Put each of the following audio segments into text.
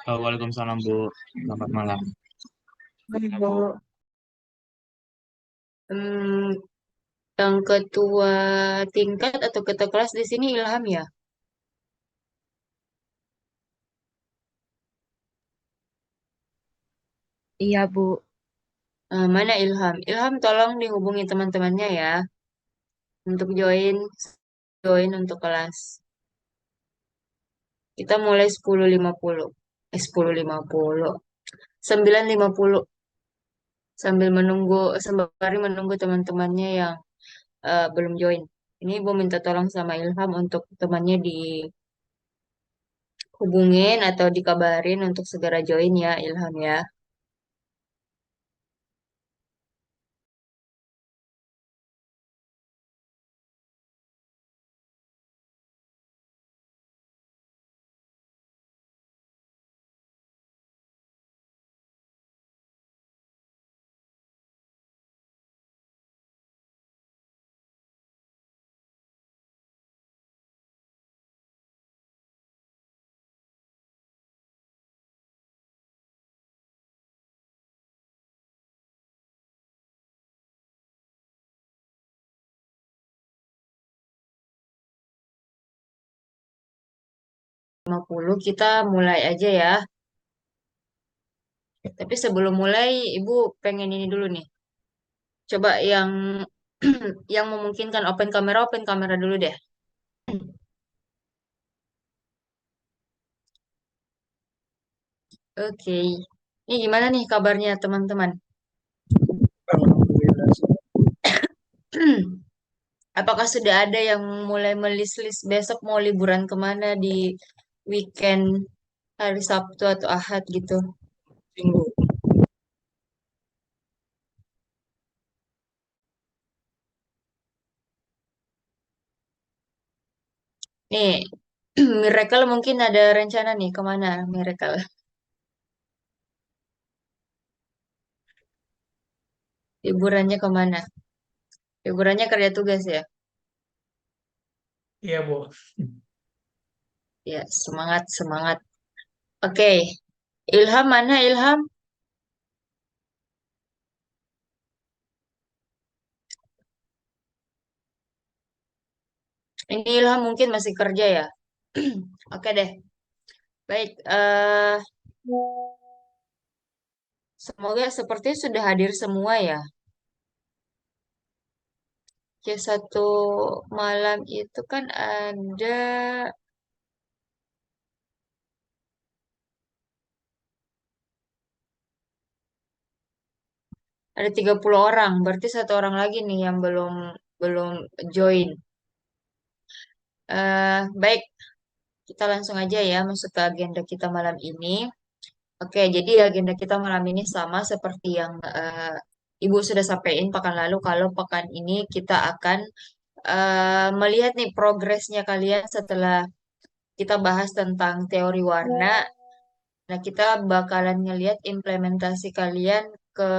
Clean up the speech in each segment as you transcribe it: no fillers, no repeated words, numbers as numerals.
Waalaikumsalam Bu, selamat malam. Gimana Bu? Bu, hmm, yang ketua tingkat atau ketua kelas di sini Ilham ya? Iya, Bu. Mana Ilham? Ilham tolong dihubungi teman-temannya ya untuk join untuk kelas. Kita mulai 10.50. 10.50. 9.50 sambil menunggu sembari menunggu teman-temannya yang belum join. Ini Ibu minta tolong sama Ilham untuk temannya dihubungin atau dikabarin untuk segera join ya Ilham ya. Lima puluh kita mulai aja ya. Tapi sebelum mulai, Ibu pengen ini dulu nih. Coba yang yang memungkinkan open kamera dulu deh. Oke. Ini gimana nih kabarnya teman-teman? Alhamdulillah. Apakah sudah ada yang mulai melis-list besok mau liburan kemana di weekend hari Sabtu atau Ahad gitu? Minggu. Nih, Miracle mungkin ada rencana nih kemana Miracle? Liburannya kemana? Liburannya kerja tugas ya? Iya Bu. Ya, semangat, semangat. Oke, Ilham mana Ilham? Ini Ilham mungkin masih kerja ya. Oke deh. Baik, semoga seperti sudah hadir semua ya. Ya satu malam itu kan ada 30 orang. Berarti satu orang lagi nih yang belum belum join. Baik, kita langsung aja ya masuk ke agenda kita malam ini. Oke, jadi agenda kita malam ini sama seperti yang Ibu sudah sampaikan pekan lalu. Kalau pekan ini kita akan melihat nih progresnya kalian setelah kita bahas tentang teori warna. Nah, kita bakalan ngelihat implementasi kalian ke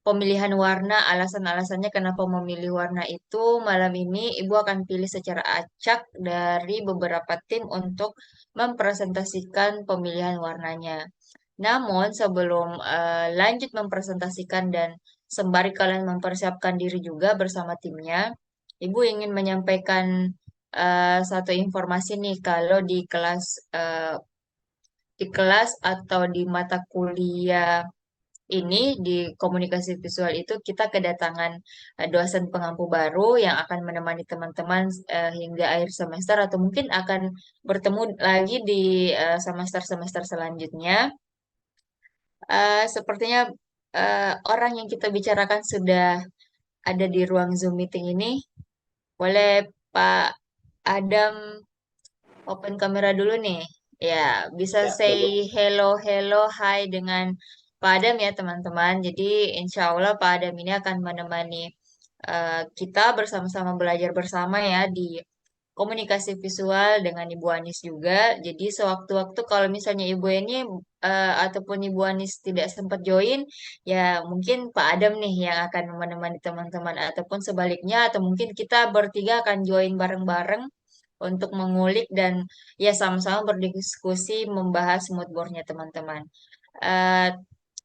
pemilihan warna, alasan-alasannya kenapa memilih warna itu. Malam ini Ibu akan pilih secara acak dari beberapa tim untuk mempresentasikan pemilihan warnanya. Namun sebelum lanjut mempresentasikan dan sembari kalian mempersiapkan diri juga bersama timnya, Ibu ingin menyampaikan satu informasi nih kalau di kelas atau di mata kuliah ini di komunikasi visual itu kita kedatangan dosen pengampu baru yang akan menemani teman-teman hingga akhir semester atau mungkin akan bertemu lagi di semester-semester selanjutnya. Sepertinya orang yang kita bicarakan sudah ada di ruang Zoom meeting ini. Boleh Pak Adam open kamera dulu nih. Ya, bisa say hello, hello, hai dengan Pak Adam ya teman-teman. Jadi insya Allah Pak Adam ini akan menemani kita bersama-sama belajar bersama ya di komunikasi visual dengan Ibu Anis juga. Jadi sewaktu-waktu kalau misalnya Ibu ini ataupun Ibu Anis tidak sempat join, ya mungkin Pak Adam nih yang akan menemani teman-teman ataupun sebaliknya atau mungkin kita bertiga akan join bareng-bareng untuk mengulik dan ya sama-sama berdiskusi membahas mood boardnya teman-teman. Eh,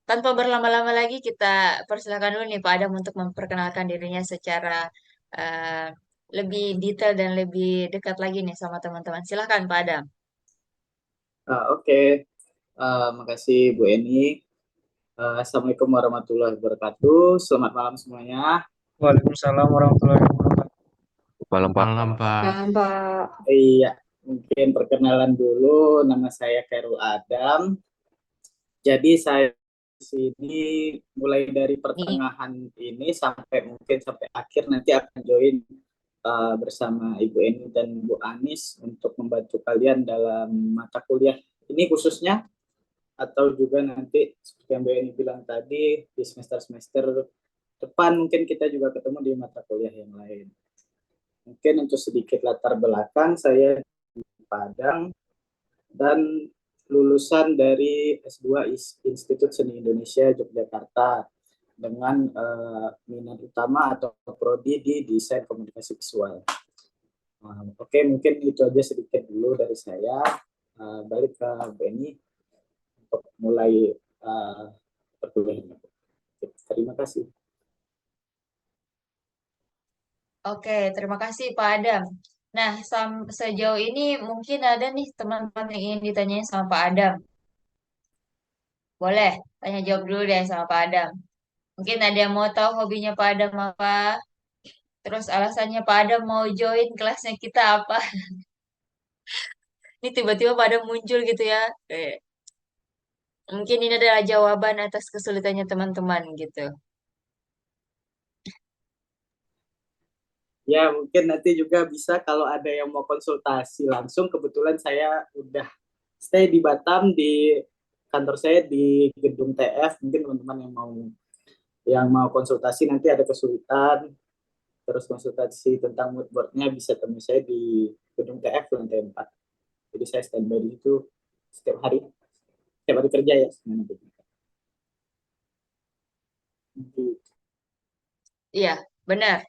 Tanpa berlama-lama lagi kita persilakan dulu nih Pak Adam untuk memperkenalkan dirinya secara eh, lebih detail dan lebih dekat lagi nih sama teman-teman. Silahkan Pak Adam. Oke. Makasih Bu Eni. Assalamualaikum warahmatullahi wabarakatuh. Selamat malam semuanya. Waalaikumsalam warahmatullahi wabarakatuh. Malam Pak. Malam, Pak. Paham, Pak. Iya, mungkin perkenalan dulu. Nama saya Khairul Adam. Jadi saya di sini mulai dari Nih, pertengahan ini sampai akhir nanti akan join bersama Ibu Eni dan Bu Anis untuk membantu kalian dalam mata kuliah ini khususnya, atau juga nanti seperti yang Bu Eni bilang tadi di semester-semester depan mungkin kita juga ketemu di mata kuliah yang lain. Mungkin untuk sedikit latar belakang, saya di Padang dan lulusan dari S2 Institut Seni Indonesia Yogyakarta dengan minat utama atau prodi di desain komunikasi visual. Oke, mungkin itu aja sedikit dulu dari saya. Balik ke Benny untuk mulai perkuliahan. Terima kasih. oke, terima kasih Pak Adam. Nah, sejauh ini mungkin ada nih teman-teman yang ingin ditanyain sama Pak Adam. Boleh, tanya jawab dulu deh sama Pak Adam. Mungkin ada yang mau tahu hobinya Pak Adam apa? Terus alasannya Pak Adam mau join kelasnya kita apa? Ini tiba-tiba Pak Adam muncul gitu ya. Mungkin ini adalah jawaban atas kesulitannya teman-teman gitu. Ya, mungkin nanti juga bisa kalau ada yang mau konsultasi langsung. Kebetulan saya udah stay di Batam, di kantor saya di gedung TF. Mungkin teman-teman yang mau konsultasi nanti ada kesulitan, terus konsultasi tentang mood board-nya bisa temui saya di gedung TF lantai 4. Jadi saya standby di situ setiap hari kerja ya. Iya, benar.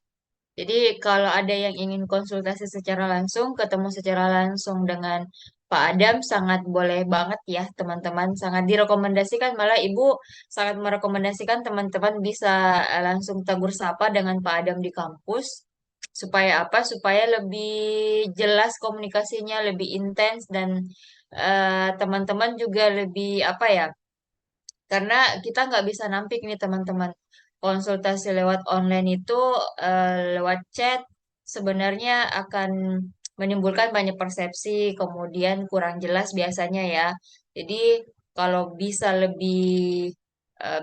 Jadi kalau ada yang ingin konsultasi secara langsung, ketemu secara langsung dengan Pak Adam, sangat boleh banget ya teman-teman. Sangat direkomendasikan, malah Ibu sangat merekomendasikan teman-teman bisa langsung tegur sapa dengan Pak Adam di kampus. Supaya apa? Supaya lebih jelas komunikasinya, lebih intens dan teman-teman juga lebih apa ya? Karena kita nggak bisa nampik nih teman-teman. Konsultasi lewat online itu lewat chat sebenarnya akan menimbulkan banyak persepsi, kemudian kurang jelas biasanya ya. Jadi kalau bisa lebih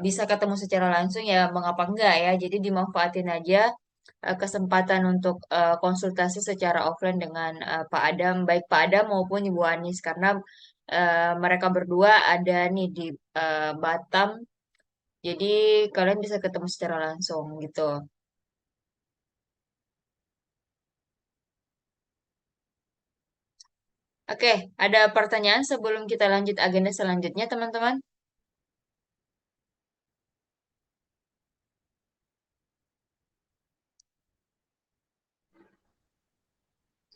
bisa ketemu secara langsung ya mengapa enggak ya. Jadi dimanfaatin aja kesempatan untuk konsultasi secara offline dengan Pak Adam, baik Pak Adam maupun Ibu Anis karena mereka berdua ada nih di Batam. Jadi kalian bisa ketemu secara langsung gitu. Oke, ada pertanyaan sebelum kita lanjut agenda selanjutnya, teman-teman?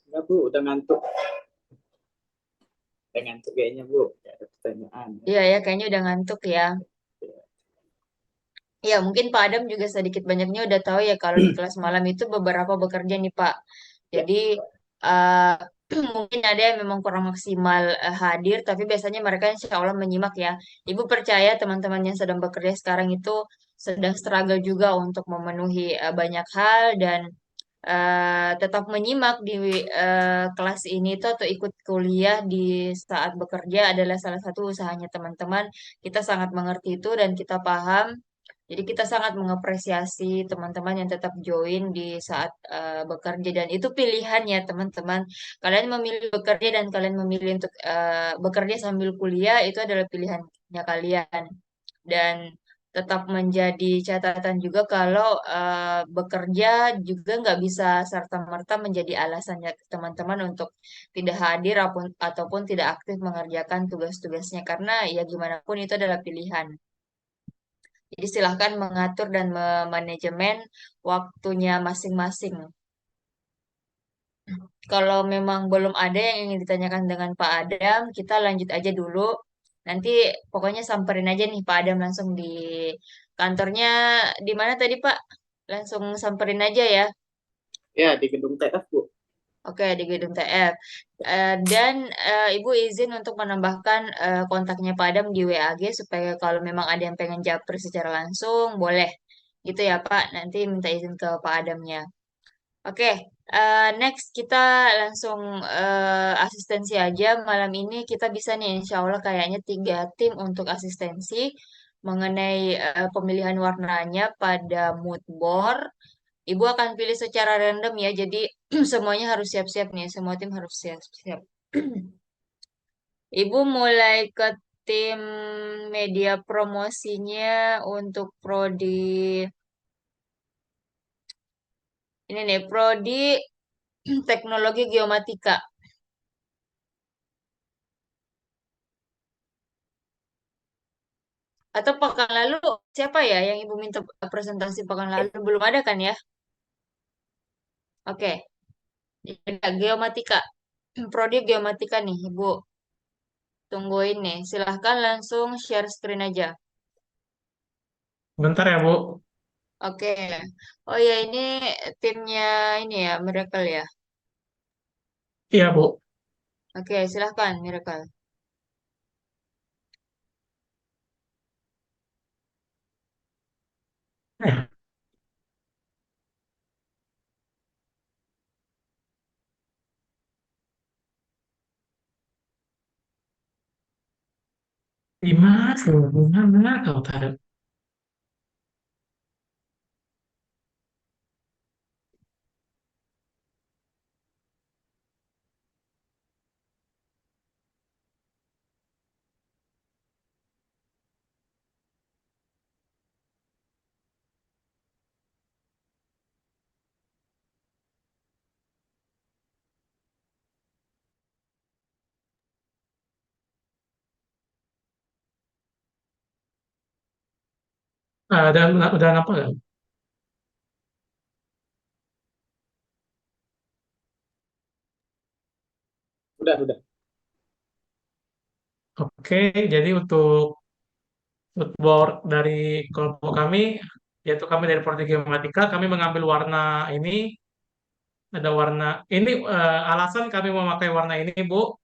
Enggak Bu, udah ngantuk. Udah ngantuk kayaknya Bu. Gak ada pertanyaan. Iya ya, kayaknya udah ngantuk ya. Ya, mungkin Pak Adam juga sedikit banyaknya udah tahu ya kalau di kelas malam itu beberapa bekerja nih Pak. Ya, Jadi eh, mungkin ada yang memang kurang maksimal hadir, tapi biasanya mereka insya Allah menyimak ya. Ibu percaya teman-teman yang sedang bekerja sekarang itu sedang struggle juga untuk memenuhi banyak hal dan tetap menyimak di kelas ini tuh atau ikut kuliah di saat bekerja adalah salah satu usahanya teman-teman. Kita sangat mengerti itu dan kita paham. Jadi kita sangat mengapresiasi teman-teman yang tetap join di saat bekerja dan itu pilihan ya teman-teman. Kalian memilih bekerja dan kalian memilih untuk bekerja sambil kuliah itu adalah pilihannya kalian. Dan tetap menjadi catatan juga kalau bekerja juga nggak bisa serta-merta menjadi alasannya teman-teman untuk tidak hadir ataupun tidak aktif mengerjakan tugas-tugasnya karena ya gimana pun itu adalah pilihan. Jadi silahkan mengatur dan memanajemen waktunya masing-masing. Kalau memang belum ada yang ingin ditanyakan dengan Pak Adam, kita lanjut aja dulu. Nanti pokoknya samperin aja nih Pak Adam langsung di kantornya di mana tadi Pak? Langsung samperin aja ya. Ya, di gedung TF, Bu. Oke, di gedung TF. Dan Ibu izin untuk menambahkan kontaknya Pak Adam di WAG supaya kalau memang ada yang pengen japri secara langsung, boleh. Gitu ya Pak. Nanti minta izin ke Pak Adamnya. Oke, next kita langsung asistensi aja. Malam ini kita bisa nih, insya Allah kayaknya 3 tim untuk asistensi mengenai pemilihan warnanya pada mood board. Ibu akan pilih secara random ya, jadi semuanya harus siap-siap nih, semua tim harus siap-siap. Ibu mulai ke tim media promosinya untuk prodi ini nih, prodi teknologi geomatika. Atau pekan lalu siapa ya yang Ibu minta presentasi pekan lalu? Belum ada kan ya? Oke, ya, geomatika. Prodi geomatika nih, Ibu. Tungguin nih. Silahkan langsung share screen aja. Bentar ya, Bu. Oke. Oh ya, ini timnya ini ya, Miracle ya. Iya, Bu. Oke, silahkan Miracle. Eh, di mana tuh? Di mana kau taruh? Udah apa nggak? Udah. Oke, jadi untuk footboard dari kelompok kami, yaitu kami dari Prodi Geomatika, kami mengambil warna ini, ada warna ini alasan kami memakai warna ini, Bu,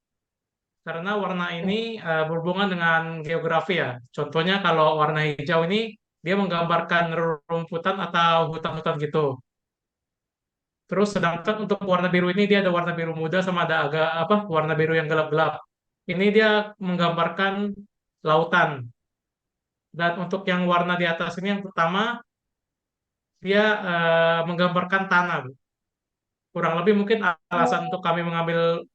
karena warna ini berhubungan dengan geografi ya. Contohnya kalau warna hijau ini dia menggambarkan rumputan atau hutan-hutan gitu. Terus sedangkan untuk warna biru ini dia ada warna biru muda sama ada agak apa warna biru yang gelap-gelap. Ini dia menggambarkan lautan. Dan untuk yang warna di atas ini yang pertama dia menggambarkan tanah. Bu. Kurang lebih mungkin alasan untuk kami mengambil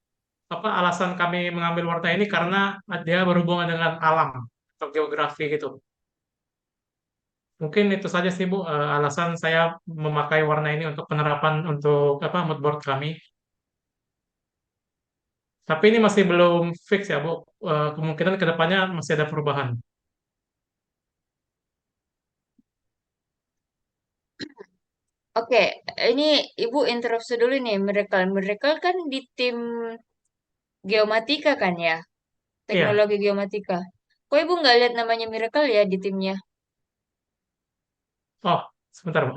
alasan kami mengambil warna ini karena dia berhubungan dengan alam atau geografi gitu. Mungkin itu saja sih Bu alasan saya memakai warna ini untuk penerapan untuk mood board kami. Tapi ini masih belum fix ya Bu. Kemungkinan kedepannya masih ada perubahan. Oke, ini Ibu interupsi dulu nih, Miracle. Miracle kan di tim geomatika kan ya? Iya. Teknologi geomatika. Kok Ibu nggak lihat namanya Miracle ya di timnya? Oh, sebentar Bu.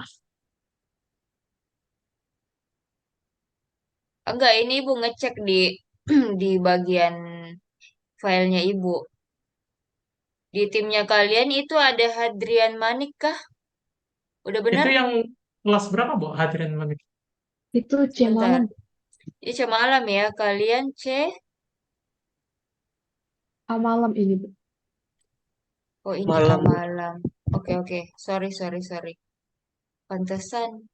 Enggak, ini Ibu ngecek di di bagian filenya Ibu. Di timnya kalian itu ada Hadrian Manik kah? Udah Itu benar? yang kelas berapa Bu hadirin Manik? Itu C Sebentar. malam, Ini cuma malam ya. Kalian C. A malam ini, Bu. Oh ini A Malam, Bu. malam. Oke oke. Sorry. Pantesan.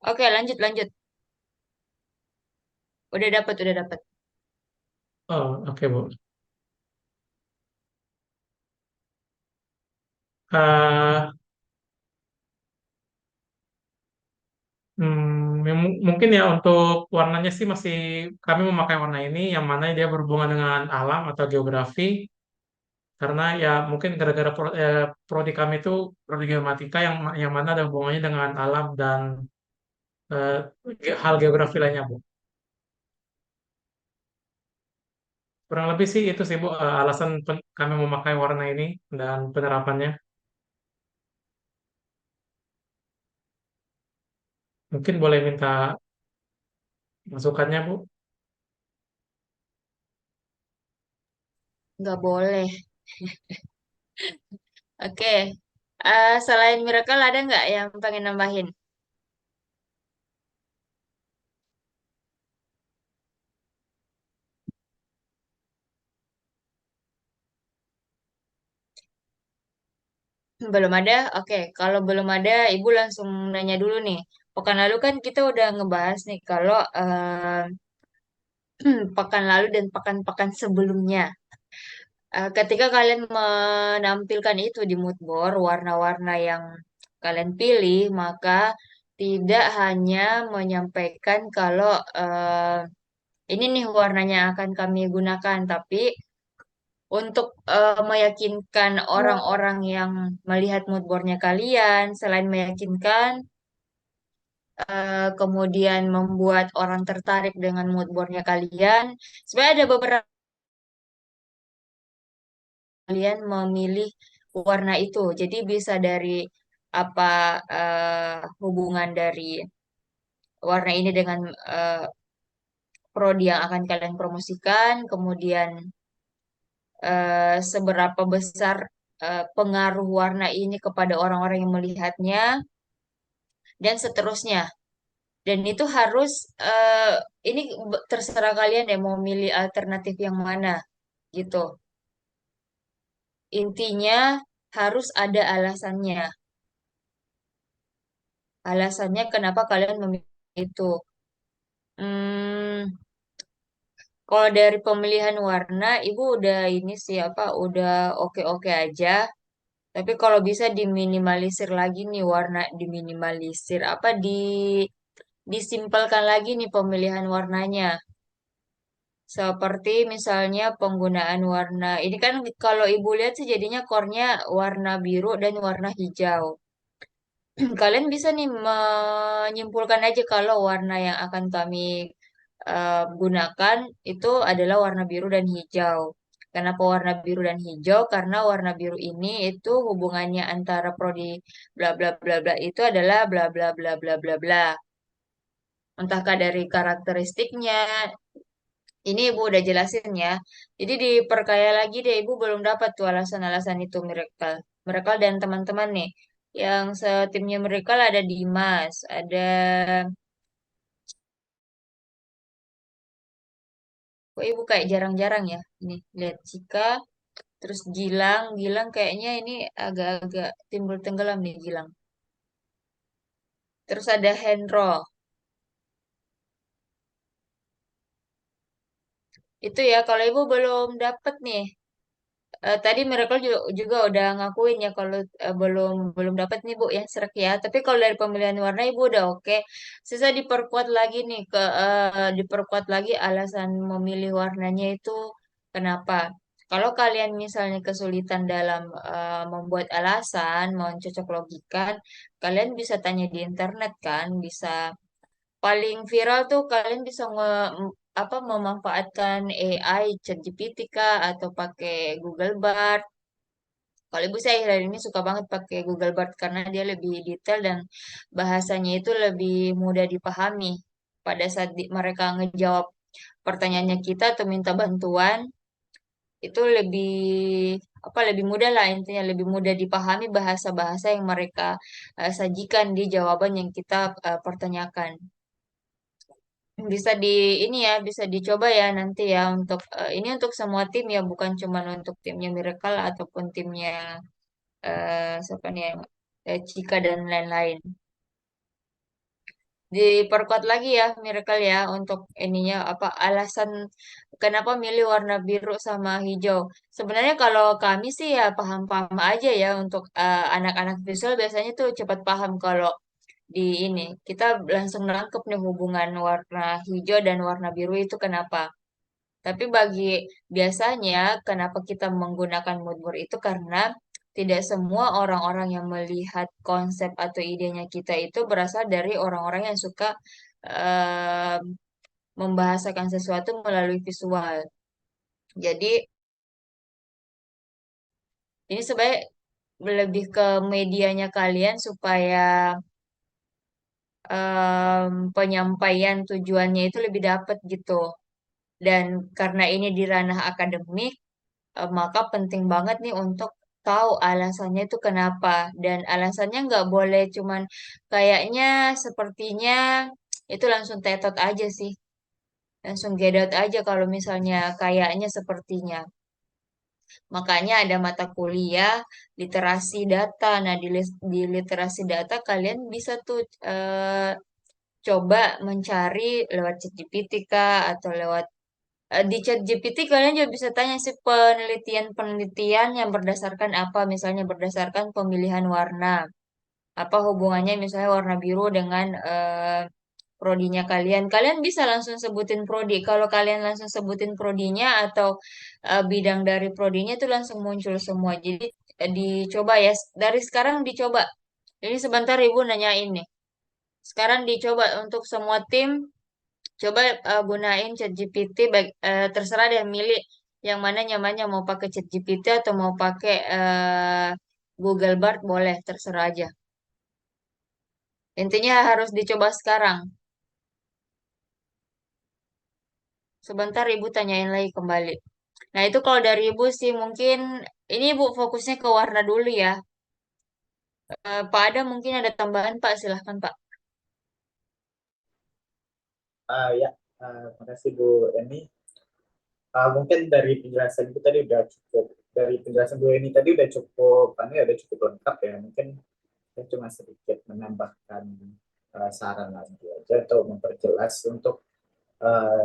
Oke lanjut. Udah dapat. Oh, oke Bu. Eh, mungkin ya untuk warnanya sih masih kami memakai warna ini yang mana dia berhubungan dengan alam atau geografi karena ya mungkin gara-gara prodi kami itu prodi geomatika yang mana ada hubungannya dengan alam dan eh, hal geografi lainnya, Bu. Kurang lebih sih itu sih, Bu, alasan kami memakai warna ini dan penerapannya. Mungkin boleh minta masukannya, Bu. Nggak boleh. Oke. Selain Miracle ada nggak yang pengen nambahin? Belum ada? Oke, kalau belum ada, Ibu langsung nanya dulu nih. Pekan lalu kan kita udah ngebahas nih kalau pekan lalu dan pekan-pekan sebelumnya. Ketika kalian menampilkan itu di mood board, warna-warna yang kalian pilih, maka tidak hanya menyampaikan kalau ini nih warnanya akan kami gunakan, tapi untuk meyakinkan orang-orang yang melihat mood boardnya kalian, selain meyakinkan, kemudian membuat orang tertarik dengan mood boardnya kalian, sebenarnya ada beberapa kalian memilih warna itu. Jadi bisa dari apa hubungan dari warna ini dengan eh, prodi yang akan kalian promosikan, kemudian seberapa besar pengaruh warna ini kepada orang-orang yang melihatnya, dan seterusnya. Dan itu harus ini terserah kalian deh mau milih alternatif yang mana gitu. Intinya harus ada alasannya. Alasannya kenapa kalian memilih itu. Hmm, kalau dari pemilihan warna, Ibu udah ini sih apa, udah oke-oke aja. Tapi kalau bisa diminimalisir lagi nih warna, diminimalisir apa disimpelkan lagi nih pemilihan warnanya. Seperti misalnya penggunaan warna. Ini kan kalau Ibu lihat sih jadinya core-nya warna biru dan warna hijau. Kalian bisa nih menyimpulkan aja kalau warna yang akan kami gunakan itu adalah warna biru dan hijau. Kenapa warna biru dan hijau? Karena warna biru ini itu hubungannya antara prodi bla bla bla bla itu adalah bla bla bla bla bla bla. Entahkah dari karakteristiknya, ini Ibu udah jelasin ya. Jadi diperkaya lagi deh, Ibu belum dapat tuh alasan-alasan itu Miracle. Miracle dan teman-teman nih. Yang setimnya Miracle ada Dimas, ada kok Ibu kayak jarang-jarang ya. Ini lihat Cika, terus Gilang, Gilang kayaknya ini agak-agak timbul tenggelam nih Gilang. Terus ada Hendro. Itu ya kalau Ibu belum dapat nih. Tadi Miracle juga udah ngakuin ya kalau belum belum dapat nih Bu ya serak ya. Tapi kalau dari pemilihan warna Ibu udah oke. Sisa diperkuat lagi nih diperkuat lagi alasan memilih warnanya itu kenapa? Kalau kalian misalnya kesulitan dalam membuat alasan, mencocok logikan, kalian bisa tanya di internet kan, bisa paling viral tuh kalian bisa apa memanfaatkan AI, ChatGPT kah atau pakai Google Bard. Kalau ibu saya akhir ini suka banget pakai Google Bard karena dia lebih detail dan bahasanya itu lebih mudah dipahami. Pada saat mereka ngejawab pertanyaannya kita atau minta bantuan, itu lebih apa lebih mudah lah intinya lebih mudah dipahami bahasa-bahasa yang mereka sajikan di jawaban yang kita pertanyakan. Bisa di ini ya, bisa dicoba ya nanti ya untuk ini untuk semua tim ya, bukan cuma untuk timnya Miracle ataupun timnya siapa nih yang Cika dan lain-lain. Diperkuat lagi ya Miracle ya untuk ininya apa alasan kenapa milih warna biru sama hijau. Sebenarnya kalau kami sih ya paham-paham aja ya untuk anak-anak visual biasanya tuh cepat paham kalau di ini kita langsung nangkep nih hubungan warna hijau dan warna biru itu kenapa. Tapi bagi biasanya kenapa kita menggunakan mood board itu karena tidak semua orang-orang yang melihat konsep atau idenya kita itu berasal dari orang-orang yang suka eh, membahasakan sesuatu melalui visual. Jadi ini sebenarnya lebih ke medianya kalian supaya penyampaian tujuannya itu lebih dapat gitu. Dan karena ini di ranah akademik, maka penting banget nih untuk tahu alasannya itu kenapa. Dan alasannya nggak boleh cuman kayaknya, sepertinya, itu langsung tetot aja sih. Langsung gedot aja kalau misalnya kayaknya sepertinya. Makanya ada mata kuliah literasi data. Nah, di literasi data kalian bisa tuh coba mencari lewat ChatGPT kah atau lewat di ChatGPT kalian juga bisa tanya sih penelitian-penelitian yang berdasarkan apa, misalnya berdasarkan pemilihan warna. Apa hubungannya misalnya warna biru dengan prodinya kalian. Kalian bisa langsung sebutin prodi. Kalau kalian langsung sebutin prodinya atau bidang dari prodinya itu langsung muncul semua. Jadi dicoba ya, dari sekarang dicoba. Ini sebentar Ibu nanyain nih. Sekarang dicoba untuk semua tim. Coba gunain ChatGPT, baik terserah deh milih yang mana nyamannya, mau pakai ChatGPT atau mau pakai Google Bard, boleh terserah aja. Intinya harus dicoba sekarang. Sebentar Ibu tanyain lagi kembali. Nah, itu kalau dari Ibu sih mungkin ini Ibu fokusnya ke warna dulu ya. Pak Adam mungkin ada tambahan Pak, silahkan Pak. Ya, makasih Bu Eni. Mungkin dari penjelasan itu tadi udah cukup, dari penjelasan Bu Eni tadi udah cukup, ini udah cukup lengkap ya. Mungkin saya cuma sedikit menambahkan saran lagi aja atau memperjelas untuk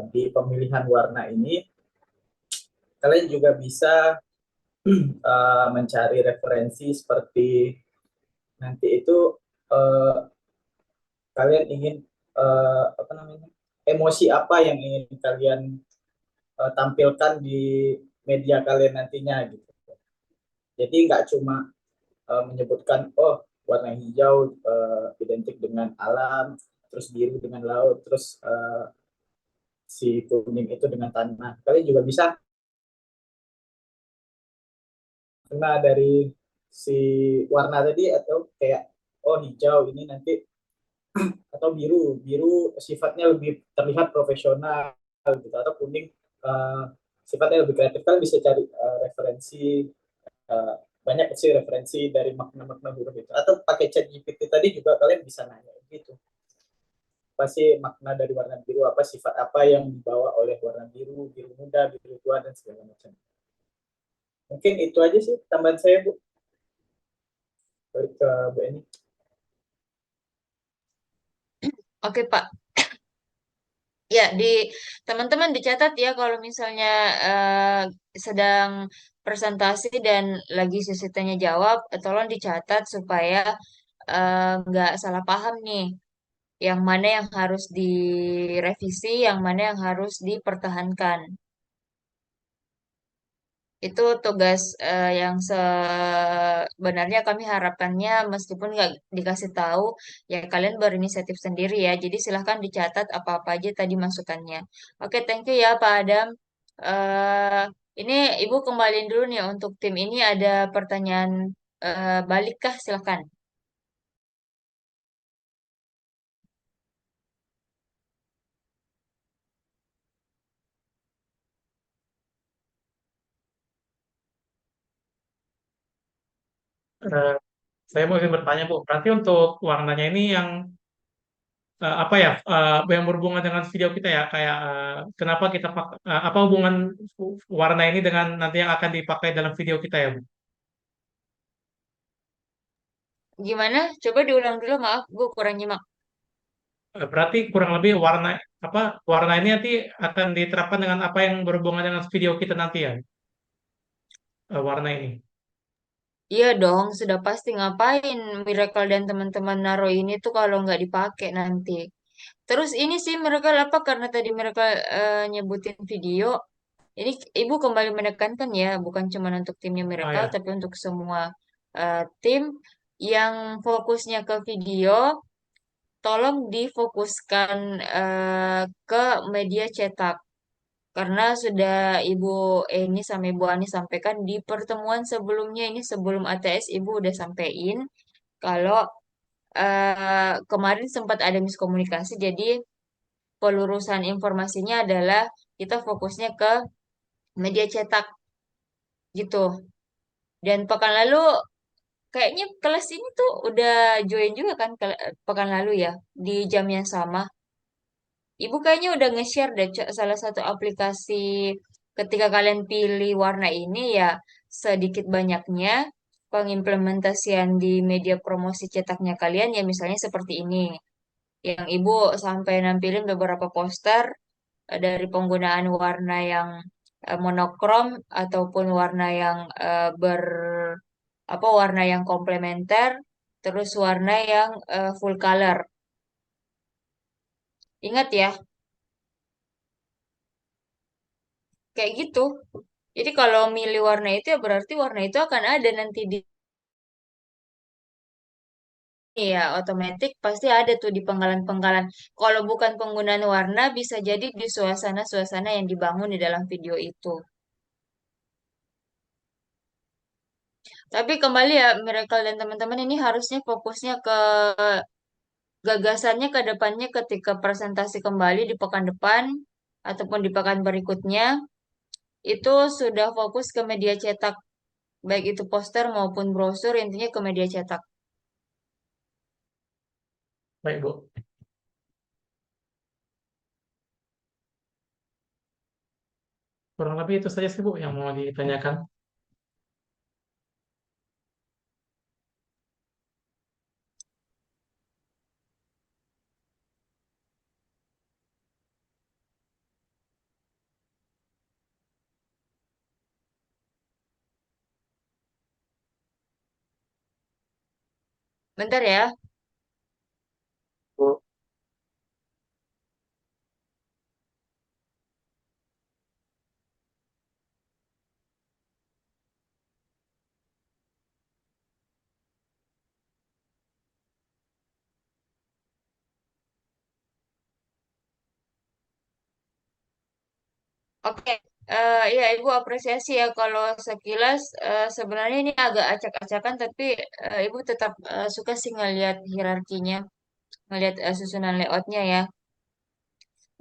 di pemilihan warna ini kalian juga bisa mencari referensi seperti nanti itu uh, kalian ingin apa namanya, emosi apa yang ingin kalian tampilkan di media kalian nantinya gitu. Jadi nggak cuma menyebutkan oh warna hijau identik dengan alam, terus biru dengan laut, terus si kuning itu dengan tanah. Kalian juga bisa kena dari si warna tadi atau kayak oh hijau ini nanti atau biru biru sifatnya lebih terlihat profesional gitu atau kuning sifatnya lebih kreatif. Kalian bisa cari referensi uh, banyak sih referensi dari makna-makna huruf itu atau pakai chat GPT tadi juga kalian bisa nanya gitu apa sih makna dari warna biru, apa sifat apa yang dibawa oleh warna biru, biru muda, biru tua dan segala macam. Mungkin itu aja sih tambahan saya Bu. Balik ke Bu Eni. Oke Pak. Ya, teman-teman dicatat ya kalau misalnya sedang presentasi dan lagi sisi tanya jawab, tolong dicatat supaya nggak salah paham nih. Yang mana yang harus direvisi, yang mana yang harus dipertahankan. Itu tugas yang sebenarnya kami harapannya meskipun nggak dikasih tahu, ya kalian berinisiatif sendiri ya. Jadi silahkan dicatat apa-apa aja tadi masukannya. Oke, thank you ya Pak Adam. eh ini Ibu kembaliin dulu nih untuk tim ini ada pertanyaan balik kah? Silahkan. Eh, saya mau izin bertanya Bu, berarti untuk warnanya ini yang apa ya, yang berhubungan dengan video kita ya, kayak kenapa kita pakai, apa hubungan warna ini dengan nanti yang akan dipakai dalam video kita ya Bu? Gimana? Coba diulang dulu, maaf, gue kurang nyimak. Berarti kurang lebih warna apa, warna ini nanti akan diterapkan dengan apa yang berhubungan dengan video kita nanti ya, warna ini. Iya dong, sudah pasti ngapain Miracle dan teman-teman naruh ini tuh kalau nggak dipakai nanti. Terus ini sih Miracle apa? Karena tadi Miracle nyebutin video. Ini Ibu kembali menekankan ya, bukan cuma untuk timnya Ah Miracle, ya, tapi untuk semua. tim yang fokusnya ke video, tolong difokuskan ke media cetak. Karena sudah Ibu Eni sama Ibu Ani sampaikan di pertemuan sebelumnya ini sebelum ATS Ibu udah sampein kalau kemarin sempat ada miskomunikasi. Jadi pelurusan informasinya adalah kita fokusnya ke media cetak gitu. Dan pekan lalu kayaknya kelas ini tuh udah join juga kan pekan lalu ya di jam yang sama. Ibu kayaknya udah nge-share deh salah satu aplikasi ketika kalian pilih warna ini ya sedikit banyaknya pengimplementasian di media promosi cetaknya kalian ya misalnya seperti ini. Yang Ibu sampai nampilin beberapa poster dari penggunaan warna yang monokrom ataupun warna yang warna yang komplementer, terus warna yang full color. Ingat ya, kayak gitu. Jadi kalau milih warna itu ya berarti warna itu akan ada nanti di ya otomatis pasti ada tuh di penggalan-penggalan. Kalau bukan penggunaan warna bisa jadi di suasana-suasana yang dibangun di dalam video itu. Tapi kembali ya Miracle dan teman-teman ini harusnya fokusnya ke gagasannya ke depannya ketika presentasi kembali di pekan depan ataupun di pekan berikutnya itu sudah fokus ke media cetak baik itu poster maupun brosur intinya ke media cetak. Baik, Bu. Kurang lebih itu saja sih, Bu, yang mau ditanyakan. Bentar ya. Bu. Oke, ya Ibu apresiasi ya kalau sekilas sebenarnya ini agak acak-acakan tapi Ibu tetap suka sih ngelihat hierarkinya, ngelihat susunan layoutnya ya.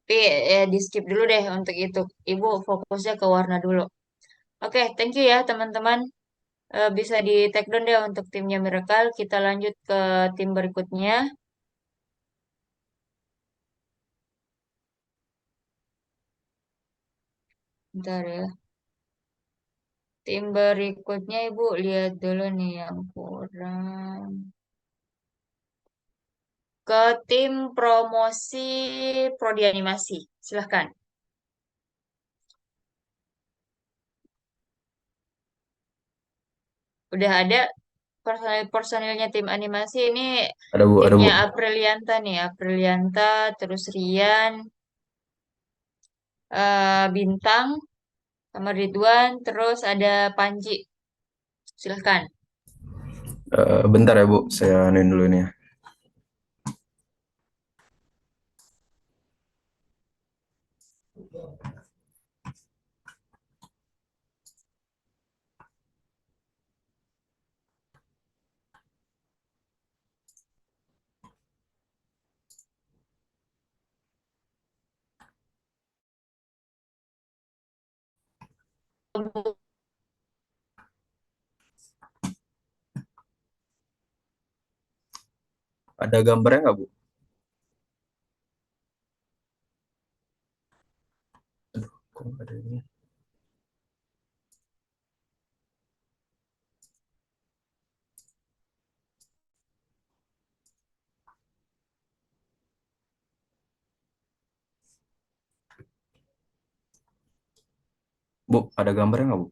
Tapi di skip dulu deh untuk itu. Ibu fokusnya ke warna dulu. Oke, thank you ya teman-teman. Bisa di take down deh untuk timnya Miracle. Kita lanjut ke tim berikutnya. Bentar ya. Tim berikutnya Ibu lihat dulu nih yang kurang. Ke tim promosi prodi animasi. Silahkan. Udah ada personil-personilnya tim animasi ini Ada Bu, ada Bu. timnya Aprilianta nih. Aprilianta, terus Rian, Bintang, sama Ridwan, terus ada Panji. Silahkan. Bentar ya Bu, saya anuin dulu ini ya. Ada gambarnya nggak Bu? Aduh, kok nggak ada ini? Bu, ada gambarnya nggak Bu?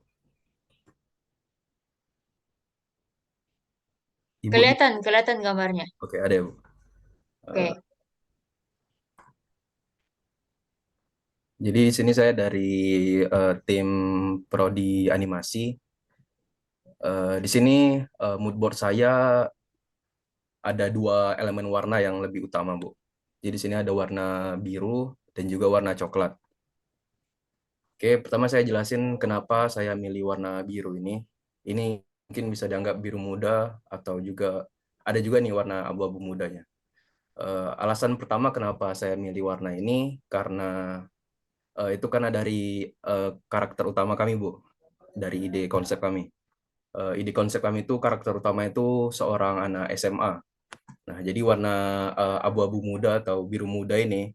Ibu nih. Kelihatan, kelihatan gambarnya. Oke, ada ya Bu. Eh, Oke. jadi di sini saya dari tim prodi animasi. Di sini mood board saya ada dua elemen warna yang lebih utama, Bu. Jadi di sini ada warna biru dan juga warna coklat. Oke, pertama saya jelasin kenapa saya milih warna biru ini. Ini mungkin bisa dianggap biru muda atau juga ada juga nih warna abu-abu mudanya. Alasan pertama kenapa saya milih warna ini karena itu karena dari karakter utama kami, Bu. Dari ide konsep kami. Ide konsep kami itu karakter utama itu seorang anak SMA. Nah, jadi warna abu-abu muda atau biru muda ini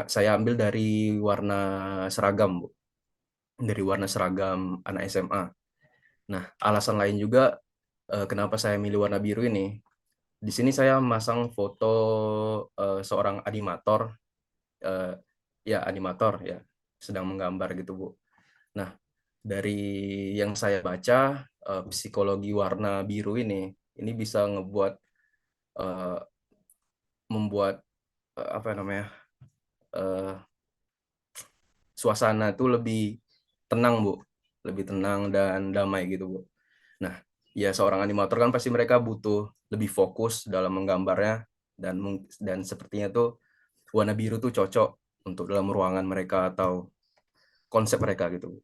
saya ambil dari warna seragam, Bu. Dari warna seragam anak SMA. Nah, alasan lain juga kenapa saya milih warna biru ini. Di sini saya masang foto seorang animator, eh, ya animator ya, sedang menggambar gitu, Bu. Nah, dari yang saya baca, psikologi warna biru ini bisa eh, membuat apa namanya, eh, suasana itu lebih tenang, Bu, lebih tenang dan damai gitu, Bu. Nah, ya seorang animator kan pasti mereka butuh lebih fokus dalam menggambarnya dan sepertinya tuh warna biru tuh cocok untuk dalam ruangan mereka atau konsep mereka gitu.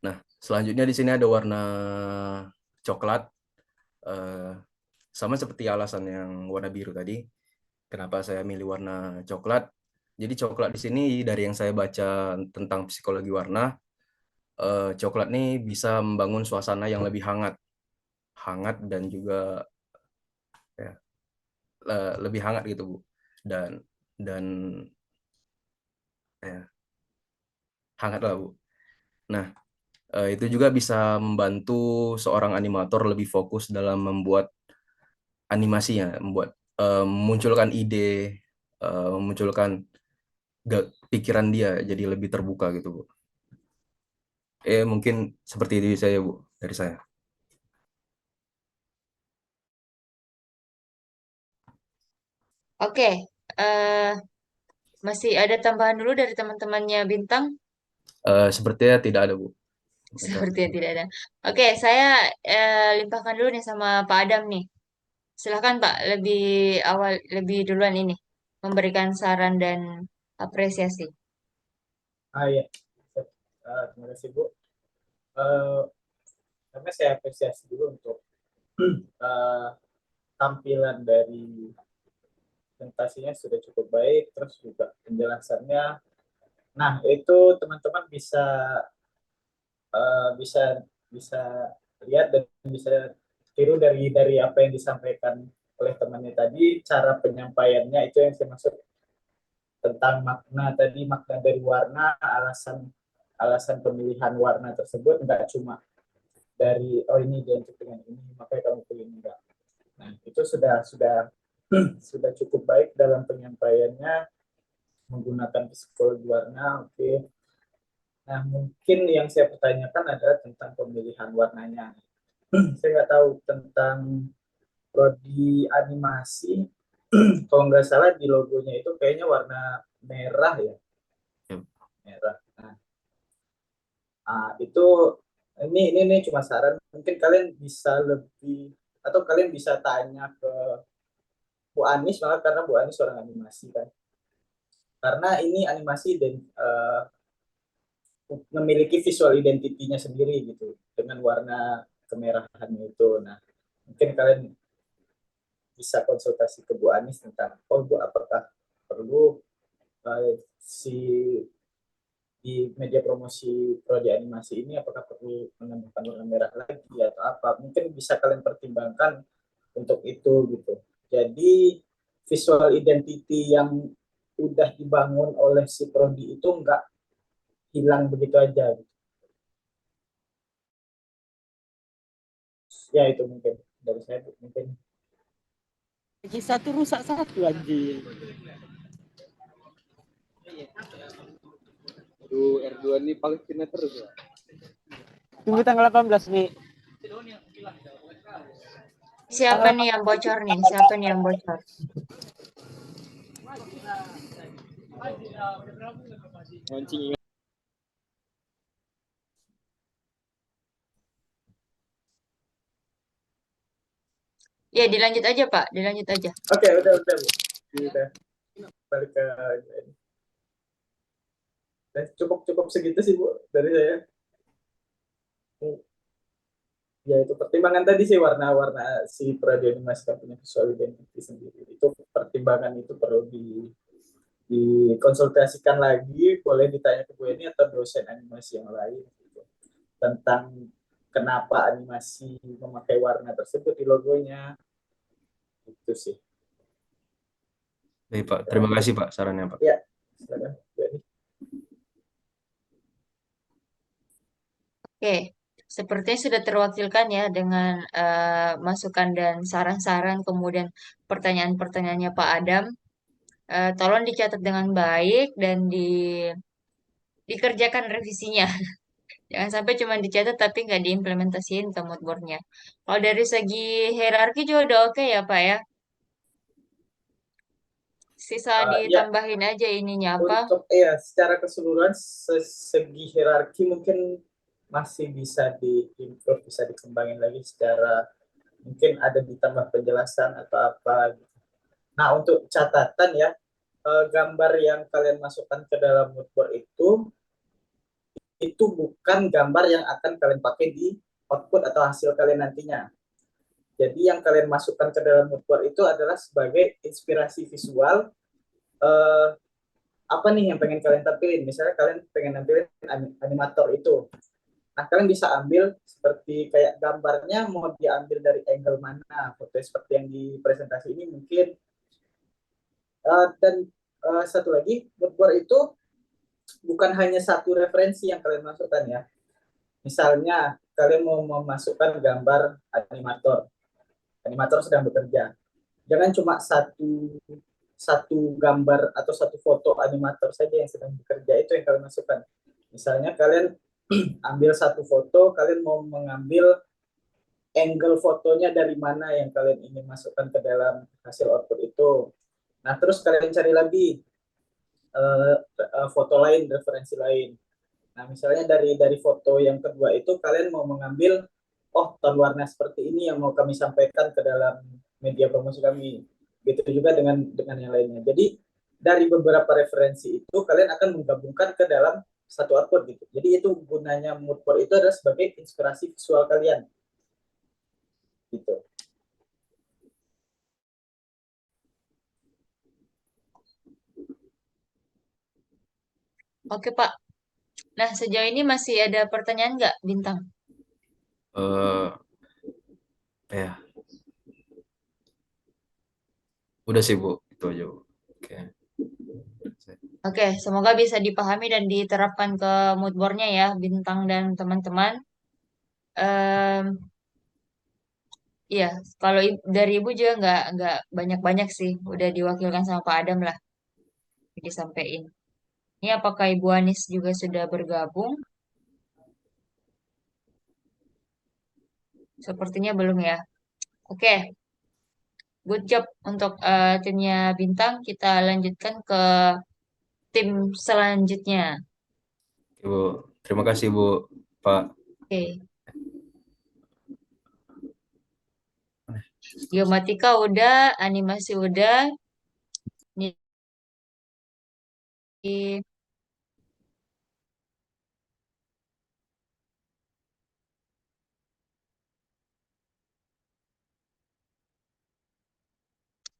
Nah, selanjutnya di sini ada warna coklat. Eh, Sama seperti alasan yang warna biru tadi. Kenapa saya milih warna coklat? Jadi coklat di sini dari yang saya baca tentang psikologi warna, coklat nih bisa membangun suasana yang lebih hangat, hangat dan juga ya, lebih hangat gitu, Bu. Dan ya, hangat lah, Bu. Nah, itu juga bisa membantu seorang animator lebih fokus dalam membuat animasinya, memunculkan ide, memunculkan pikiran dia jadi lebih terbuka gitu, Bu. Mungkin seperti itu saya, Bu, dari saya. Oke, eh, masih ada tambahan dulu dari teman-temannya Bintang? Sepertinya tidak ada, Bu. Mereka. Sepertinya tidak ada. Oke, saya limpahkan dulu nih sama Pak Adam nih. Silahkan Pak, lebih awal, lebih duluan ini memberikan saran dan apresiasi. Ya, terima kasih Bu. Eh, Karena saya apresiasi dulu untuk eh, tampilan dari presentasinya sudah cukup baik, terus juga penjelasannya. Nah, itu teman-teman bisa bisa bisa lihat dan bisa tiru dari apa yang disampaikan oleh temannya tadi, cara penyampaiannya itu yang saya maksud tentang makna tadi, makna dari warna, alasan alasan pemilihan warna tersebut enggak cuma dari oh ini identik dengan ini makanya kamu pilih enggak. Nah, itu sudah cukup baik dalam penyampaiannya menggunakan psikologi warna. Oke. Nah, mungkin yang saya pertanyakan adalah tentang pemilihan warnanya. Saya nggak tahu tentang prodi animasi. Kalau nggak salah di logonya itu kayaknya warna merah ya, Ya. merah. Nah, itu ini cuma saran. Mungkin kalian bisa lebih atau kalian bisa tanya ke Bu Anis malah karena Bu Anis orang animasi kan. Karena ini animasi dan memiliki visual identitinya sendiri gitu dengan warna kemerahannya itu. Nah, mungkin kalian bisa konsultasi ke Bu Anis tentang oh Bu apakah perlu si di media promosi prodi animasi ini apakah perlu menambahkan warna merah lagi atau apa mungkin bisa kalian pertimbangkan untuk itu gitu. Jadi visual identity yang udah dibangun oleh si prodi itu nggak hilang begitu aja gitu. Ya itu mungkin dari saya mungkin. Satu rusak satu anjing. Aduh, R2 ini paling kena terus ya. Tunggu tanggal 18 nih. Siapa nih yang bocor nih? Siapa nih yang bocor? Mancing Ya, dilanjut aja, Pak. Dilanjut aja. Oke, udah Bu. Udah balik ke ini. Cukup segitu sih Bu dari saya. Ya itu pertimbangan tadi sih warna-warna si Prodion Mas punya visual identity sendiri. Itu pertimbangan itu perlu dikonsultasikan lagi, boleh ditanya ke Bu Eni atau dosen animasi yang lain gitu, tentang kenapa animasi memakai warna tersebut di logonya. Itu sih. Baik, Pak. Terima kasih, Pak, sarannya, Pak. Ya, silakan Bu Eni. Oke, sepertinya sudah terwakilkan ya dengan masukan dan saran-saran, kemudian pertanyaan-pertanyaannya Pak Adam. Tolong dicatat dengan baik dan dikerjakan revisinya. Jangan sampai cuma dicatat tapi nggak diimplementasiin ke mood board-nya. Kalau dari segi hierarki juga udah oke ya Pak ya. Sisa Ya, ditambahin aja ininya apa? untuk secara keseluruhan segi hierarki mungkin masih bisa diimprove, bisa dikembangin lagi secara mungkin ada ditambah penjelasan atau apa gitu. Nah, untuk catatan ya, gambar yang kalian masukkan ke dalam mood board itu bukan gambar yang akan kalian pakai di output atau hasil kalian nantinya. Jadi yang kalian masukkan ke dalam mood board itu adalah sebagai inspirasi visual, eh, apa nih yang pengen kalian tampilin. Misalnya kalian pengen nampilin animator itu. Nah, kalian bisa ambil seperti kayak gambarnya mau diambil dari angle mana, foto seperti yang di presentasi ini mungkin. Dan satu lagi, mood board itu bukan hanya satu referensi yang kalian masukkan ya. Misalnya kalian mau memasukkan gambar animator, animator sedang bekerja. Jangan cuma satu gambar atau satu foto animator saja yang sedang bekerja itu yang kalian masukkan. Misalnya kalian ambil satu foto, kalian mau mengambil angle fotonya dari mana yang kalian ingin masukkan ke dalam hasil output itu. Nah, terus kalian cari lagi foto lain, referensi lain. Nah, misalnya dari foto yang kedua itu kalian mau mengambil, oh, tone warna seperti ini yang mau kami sampaikan ke dalam media promosi kami. Begitu juga dengan yang lainnya. Jadi dari beberapa referensi itu kalian akan menggabungkan ke dalam satu output gitu. Jadi itu gunanya mood board itu adalah sebagai inspirasi visual kalian. Gitu. Oke Pak. Nah, sejauh ini masih ada pertanyaan nggak, Bintang? Eh, ya, udah sih, Bu. Itu aja, Bu. Oke. Oke, semoga bisa dipahami dan diterapkan ke mood board-nya ya, Bintang dan teman-teman. Iya, kalau dari Ibu juga nggak banyak-banyak sih, udah diwakilkan sama Pak Adam lah, disampaikan. Ini apakah Ibu Anis juga sudah bergabung? Sepertinya belum ya. Oke, good job untuk timnya Bintang. Kita lanjutkan ke tim selanjutnya. Oke, Bu. Terima kasih, Bu. Pak. Oke, geomatika udah, animasi udah. Ini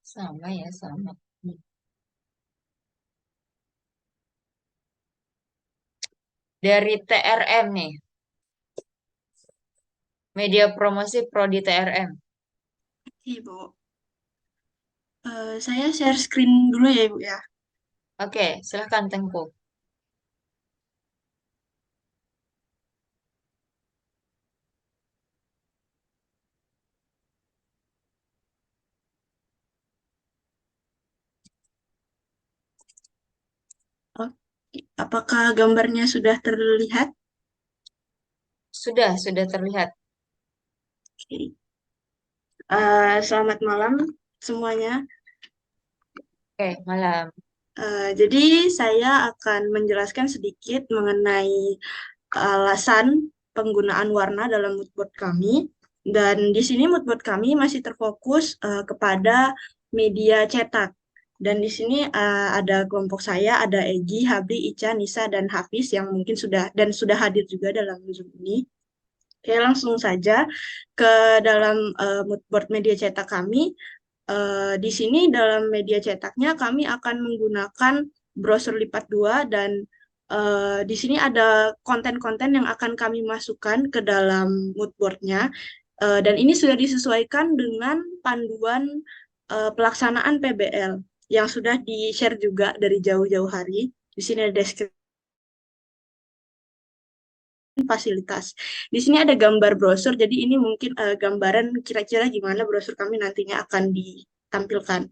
sama ya, sama. Dari TRM nih, media promosi Prodi TRM. Ibu, saya share screen dulu ya Ibu ya. Oke, silahkan Tengku. Oke, apakah gambarnya sudah terlihat? Sudah terlihat. Oke. Selamat malam semuanya. Oke, malam. Jadi saya akan menjelaskan sedikit mengenai alasan penggunaan warna dalam mood board kami. Dan di sini moodboard kami masih terfokus kepada media cetak. Dan di sini ada kelompok saya, ada Egi, Habri, Ica, Nisa, dan Hafiz yang mungkin sudah hadir juga dalam Zoom ini. Oke, langsung saja ke dalam moodboard media cetak kami. Di sini dalam media cetaknya kami akan menggunakan brosur lipat 2 dan di sini ada konten-konten yang akan kami masukkan ke dalam moodboardnya. Dan ini sudah disesuaikan dengan panduan pelaksanaan PBL yang sudah di-share juga dari jauh-jauh hari. Di sini ada deskripsi fasilitas. Di sini ada gambar brosur, jadi ini mungkin gambaran kira-kira gimana brosur kami nantinya akan ditampilkan.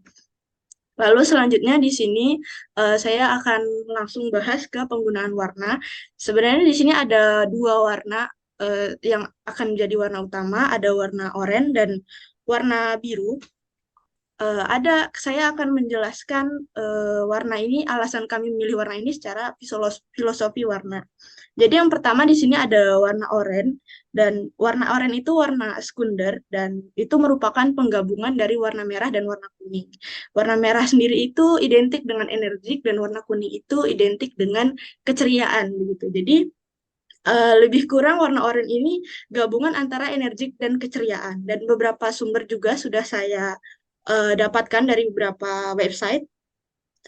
Lalu selanjutnya di sini saya akan langsung bahas ke penggunaan warna. Sebenarnya di sini ada dua warna yang akan menjadi warna utama, ada warna oranye dan warna biru. Saya akan menjelaskan warna ini, alasan kami memilih warna ini secara filosofi warna. Jadi yang pertama di sini ada warna oranye, dan warna oranye itu warna sekunder, dan itu merupakan penggabungan dari warna merah dan warna kuning. Warna merah sendiri itu identik dengan energik, dan warna kuning itu identik dengan keceriaan, begitu. Jadi lebih kurang warna oranye ini gabungan antara energik dan keceriaan. Dan beberapa sumber juga sudah saya dapatkan dari beberapa website.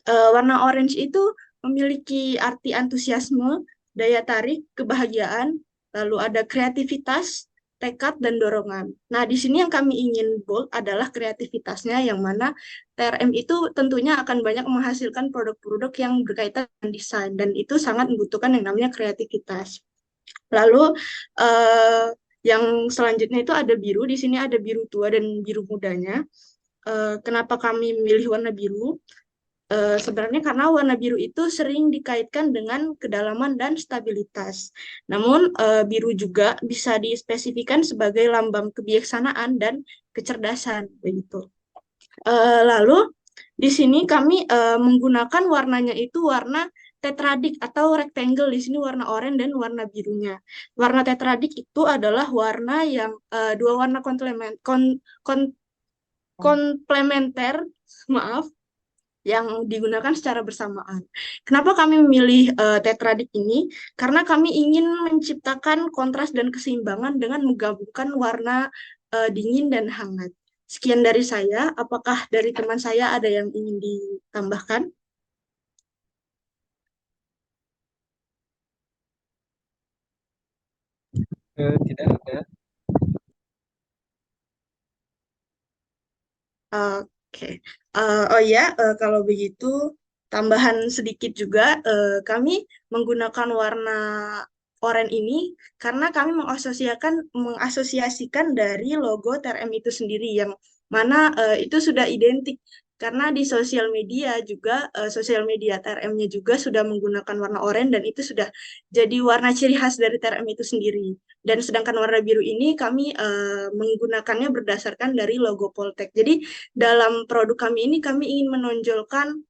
Warna orange itu memiliki arti antusiasme, daya tarik, kebahagiaan, lalu ada kreativitas, tekad, dan dorongan. Nah, di sini yang kami ingin bold adalah kreativitasnya, yang mana TRM itu tentunya akan banyak menghasilkan produk-produk yang berkaitan dengan desain, dan itu sangat membutuhkan yang namanya kreativitas. Lalu yang selanjutnya itu ada biru. Di sini ada biru tua dan biru mudanya. Kenapa kami memilih warna biru? Sebenarnya karena warna biru itu sering dikaitkan dengan kedalaman dan stabilitas. Namun biru juga bisa dispesifikan sebagai lambang kebijaksanaan dan kecerdasan, begitu. Lalu di sini kami menggunakan warnanya itu warna tetradik atau rectangle. Di sini warna oranye dan warna birunya. Warna tetradik itu adalah warna yang dua warna komplementer, maaf, yang digunakan secara bersamaan. Kenapa kami memilih tetradik ini? Karena kami ingin menciptakan kontras dan keseimbangan dengan menggabungkan warna dingin dan hangat. Sekian dari saya. Apakah dari teman saya ada yang ingin ditambahkan? Tidak ada. Oke. Oh ya, kalau begitu tambahan sedikit juga, kami menggunakan warna oranye ini karena kami mengasosiasikan dari logo TRM itu sendiri, yang mana itu sudah identik karena di sosial media juga, sosial media TRM-nya juga sudah menggunakan warna oranye, dan itu sudah jadi warna ciri khas dari TRM itu sendiri. Dan sedangkan warna biru ini kami menggunakannya berdasarkan dari logo Poltek. Jadi dalam produk kami ini kami ingin menonjolkan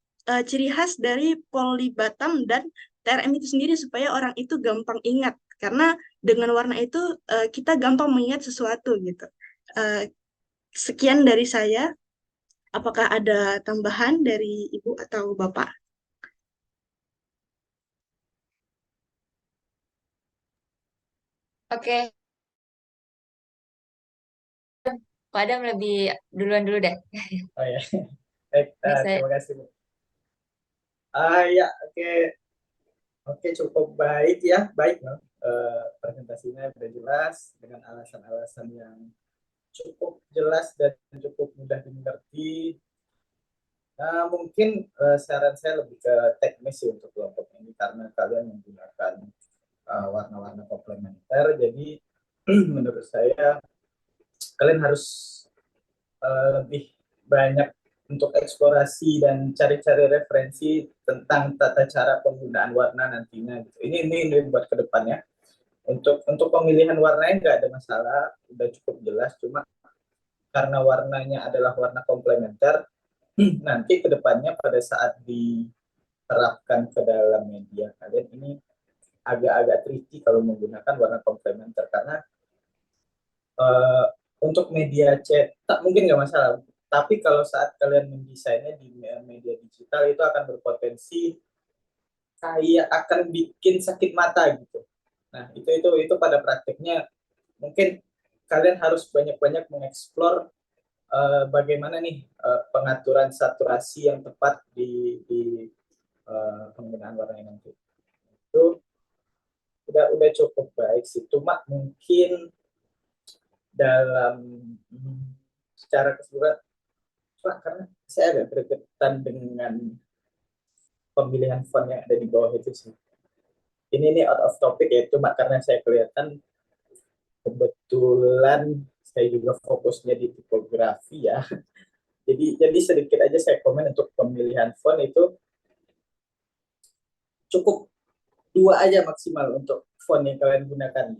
ciri khas dari Polri Batam dan TRM itu sendiri supaya orang itu gampang ingat, karena dengan warna itu kita gampang mengingat sesuatu gitu. Sekian dari saya. Apakah ada tambahan dari Ibu atau Bapak? Oke, Pak Adam lebih duluan dulu deh. Oh ya, baik, Bisa. terima kasih Bu. Ya, oke, cukup baik ya, baik loh. Presentasinya sudah jelas dengan alasan-alasan yang cukup jelas dan cukup mudah dimengerti. Nah, mungkin saran saya lebih ke teknis sih untuk kelompok ini, karena kalian menggunakan warna-warna komplementer. Jadi menurut saya kalian harus lebih banyak untuk eksplorasi dan cari-cari referensi tentang tata cara penggunaan warna nantinya. Ini buat kedepannya. Untuk pemilihan warnanya nggak ada masalah, udah cukup jelas. Cuma karena warnanya adalah warna komplementer, nanti kedepannya pada saat diterapkan ke dalam media kalian ini agak-agak tricky kalau menggunakan warna komplementer, karena Untuk media cetak mungkin nggak masalah. Tapi kalau saat kalian mendesainnya di media digital itu akan berpotensi kayak akan bikin sakit mata gitu. Nah, itu pada praktiknya mungkin kalian harus banyak-banyak mengeksplor bagaimana nih pengaturan saturasi yang tepat di penggunaan warna nanti. Itu udah cukup baik sih. Cuma mungkin dalam secara keseluruhan, karena saya agak gregetan dengan pemilihan font yang ada di bawah itu sih. Ini out of topic ya, cuma karena saya kelihatan kebetulan saya juga fokusnya di tipografi ya. Jadi sedikit aja saya komen untuk pemilihan font itu cukup 2 aja maksimal untuk font yang kalian gunakan.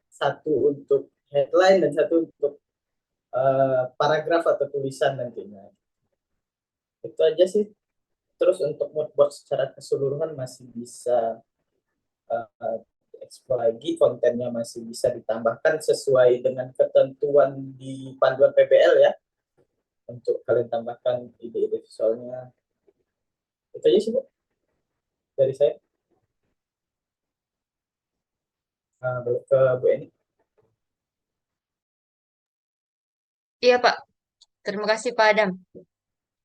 Satu untuk headline dan satu untuk paragraf atau tulisan nantinya. Itu aja sih. Terus untuk mood board secara keseluruhan masih bisa eksplor lagi, kontennya masih bisa ditambahkan sesuai dengan ketentuan di panduan PBL ya, untuk kalian tambahkan ide-ide visualnya. Itu aja sih Bu dari saya. Balik ke Bu Eni. Iya, Pak. Terima kasih, Pak Adam.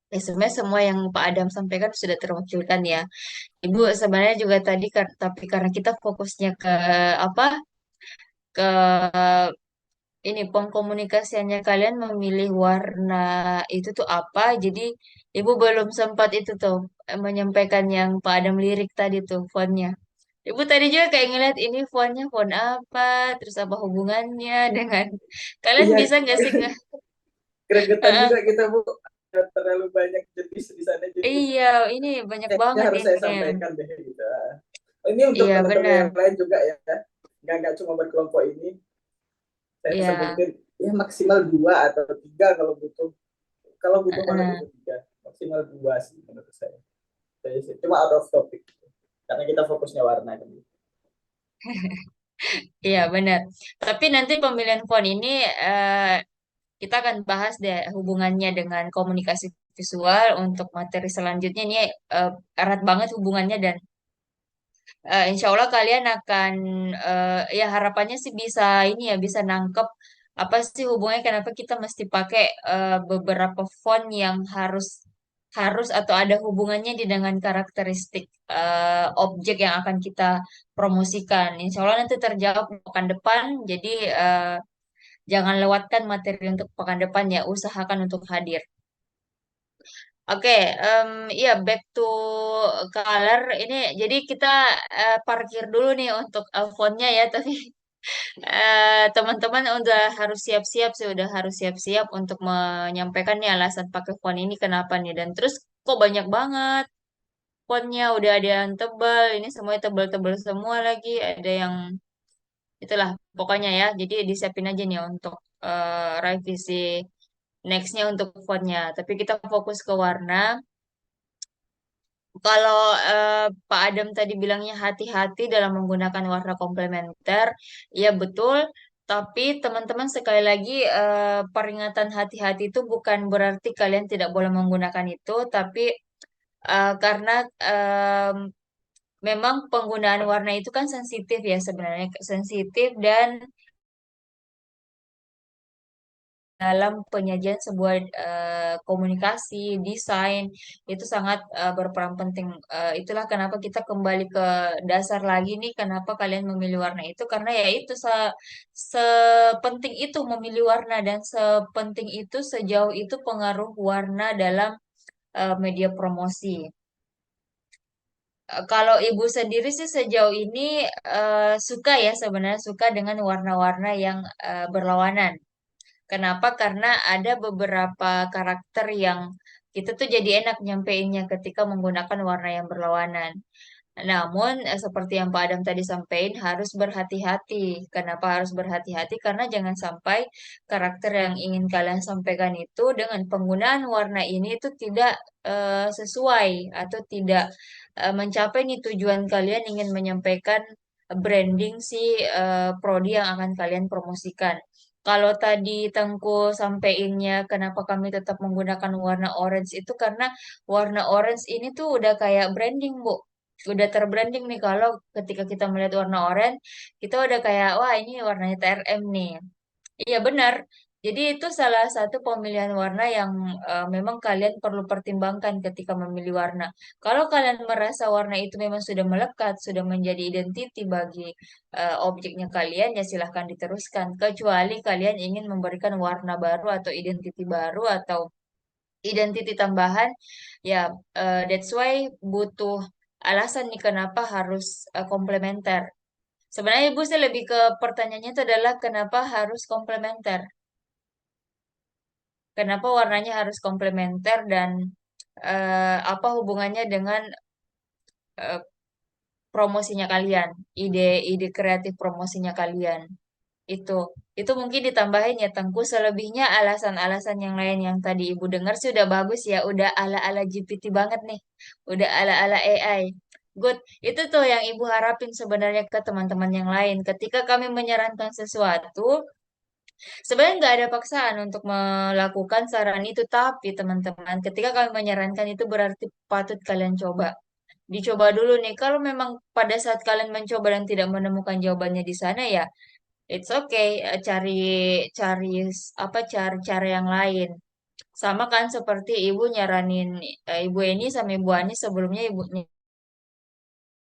Sebenarnya semua yang Pak Adam sampaikan sudah terwakilkan ya. Ibu sebenarnya juga tadi, tapi karena kita fokusnya ke apa? Ke ini pengkomunikasiannya kalian memilih warna itu tuh apa? Jadi ibu belum sempat itu tuh menyampaikan yang Pak Adam lirik tadi tuh fontnya. Ibu tadi juga kayak ngeliat ini fontnya font apa, terus apa hubungannya dengan kalian Iya, bisa nggak sih nggak? gregetan juga kita Bu, terlalu banyak jenis di sana, jadi Iya, ini banyak kayaknya banget harus saya ini. sampaikan deh gitu. Ini untuk Iya teman-teman benar. yang lain juga ya, nggak cuma berkelompok ini. Saya Iya. sebutin ya maksimal 2 atau 3 kalau butuh. Kalau butuh malah Heeh. butuh 3, maksimal 2 sih menurut saya. Cuma out of topic karena kita fokusnya warna kan. Iya benar. Tapi nanti pemilihan font ini eh, kita akan bahas deh hubungannya dengan komunikasi visual untuk materi selanjutnya ini erat banget hubungannya dan insya Allah kalian akan ya harapannya sih bisa ini ya bisa nangkep apa sih hubungannya kenapa kita mesti pakai beberapa font yang harus harus atau ada hubungannya dengan karakteristik objek yang akan kita promosikan. Insya Allah nanti terjawab pekan depan. Jadi jangan lewatkan materi untuk pekan depan ya. Usahakan untuk hadir. Oke, iya back to color ini. Jadi kita parkir dulu nih untuk fontnya ya. Tapi teman-teman udah harus siap-siap sih, udah harus siap-siap untuk menyampaikan nih alasan pakai font ini kenapa nih. Dan terus kok banyak banget fontnya, udah ada yang tebal, ini semuanya tebal-tebal semua lagi. Ada yang itulah pokoknya ya. Jadi disiapin aja nih untuk revisi nextnya untuk fontnya. Tapi kita fokus ke warna. Kalau Pak Adam tadi bilangnya hati-hati dalam menggunakan warna komplementer, ya betul. Tapi teman-teman sekali lagi peringatan hati-hati itu bukan berarti kalian tidak boleh menggunakan itu, tapi karena memang penggunaan warna itu kan sensitif ya sebenarnya sensitif dan dalam penyajian sebuah komunikasi, desain itu sangat berperan penting. Itulah kenapa kita kembali ke dasar lagi nih, kenapa kalian memilih warna itu karena ya itu sepenting itu memilih warna dan sepenting itu sejauh itu pengaruh warna dalam media promosi. Kalau ibu sendiri sih sejauh ini suka ya sebenarnya suka dengan warna-warna yang berlawanan. Kenapa? Karena ada beberapa karakter yang kita tuh jadi enak nyampeinnya ketika menggunakan warna yang berlawanan. Namun, seperti yang Pak Adam tadi sampaikan, harus berhati-hati. Kenapa harus berhati-hati? Karena jangan sampai karakter yang ingin kalian sampaikan itu dengan penggunaan warna ini itu tidak sesuai atau tidak mencapai nih tujuan kalian ingin menyampaikan branding si prodi yang akan kalian promosikan. Kalau tadi Tengku sampeinnya kenapa kami tetap menggunakan warna orange itu karena warna orange ini tuh udah kayak branding, Bu. Udah terbranding nih kalau ketika kita melihat warna orange, kita udah kayak, wah ini warnanya TRM nih. Iya benar. Jadi itu salah satu pemilihan warna yang memang kalian perlu pertimbangkan ketika memilih warna. Kalau kalian merasa warna itu memang sudah melekat, sudah menjadi identiti bagi objeknya kalian, ya silahkan diteruskan. Kecuali kalian ingin memberikan warna baru atau identiti baru atau identiti tambahan, ya that's why butuh alasan nih kenapa harus komplementer. Sebenarnya Ibu sih lebih ke pertanyaannya itu adalah kenapa harus komplementer? Kenapa warnanya harus komplementer dan apa hubungannya dengan eh, promosinya kalian, ide-ide kreatif promosinya kalian? Itu, itu mungkin ditambahin ya Tengku. Selebihnya alasan-alasan yang lain yang tadi Ibu dengar sih udah bagus ya, udah ala-ala GPT banget nih, udah ala-ala AI. Good, itu tuh yang Ibu harapin sebenarnya ke teman-teman yang lain. Ketika kami menyarankan sesuatu, sebenarnya nggak ada paksaan untuk melakukan saran itu, tapi teman-teman, ketika kami menyarankan itu berarti patut kalian coba. Dicoba dulu nih. Kalau memang pada saat kalian mencoba dan tidak menemukan jawabannya di sana ya, it's okay. Cari cari cari cara yang lain. Sama kan seperti ibu nyaranin ibu ini sama ibu Ani sebelumnya ibu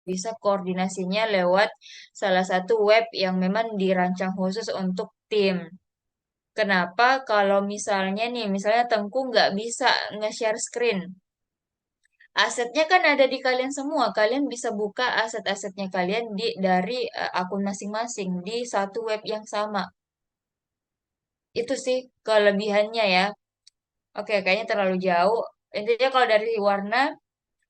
bisa koordinasinya lewat salah satu web yang memang dirancang khusus untuk tim. Kenapa kalau misalnya nih, misalnya Tengku nggak bisa nge-share screen. Asetnya kan ada di kalian semua. Kalian bisa buka aset-asetnya kalian dari akun masing-masing di satu web yang sama. Itu sih kelebihannya ya. Oke, kayaknya terlalu jauh. Intinya kalau dari warna,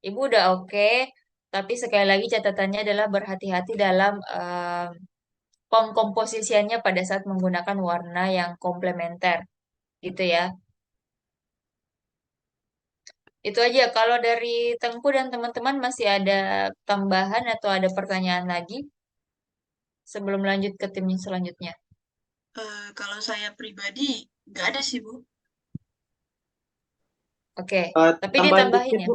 Ibu udah oke. Tapi sekali lagi catatannya adalah berhati-hati dalam pengkomposisiannya pada saat menggunakan warna yang komplementer. Gitu ya. Itu aja. Kalau dari Tengku dan teman-teman masih ada tambahan atau ada pertanyaan lagi sebelum lanjut ke tim yang selanjutnya. Kalau saya pribadi nggak ada sih, Bu. Oke, tapi Tambahan ditambahin dikit, ya. Bu.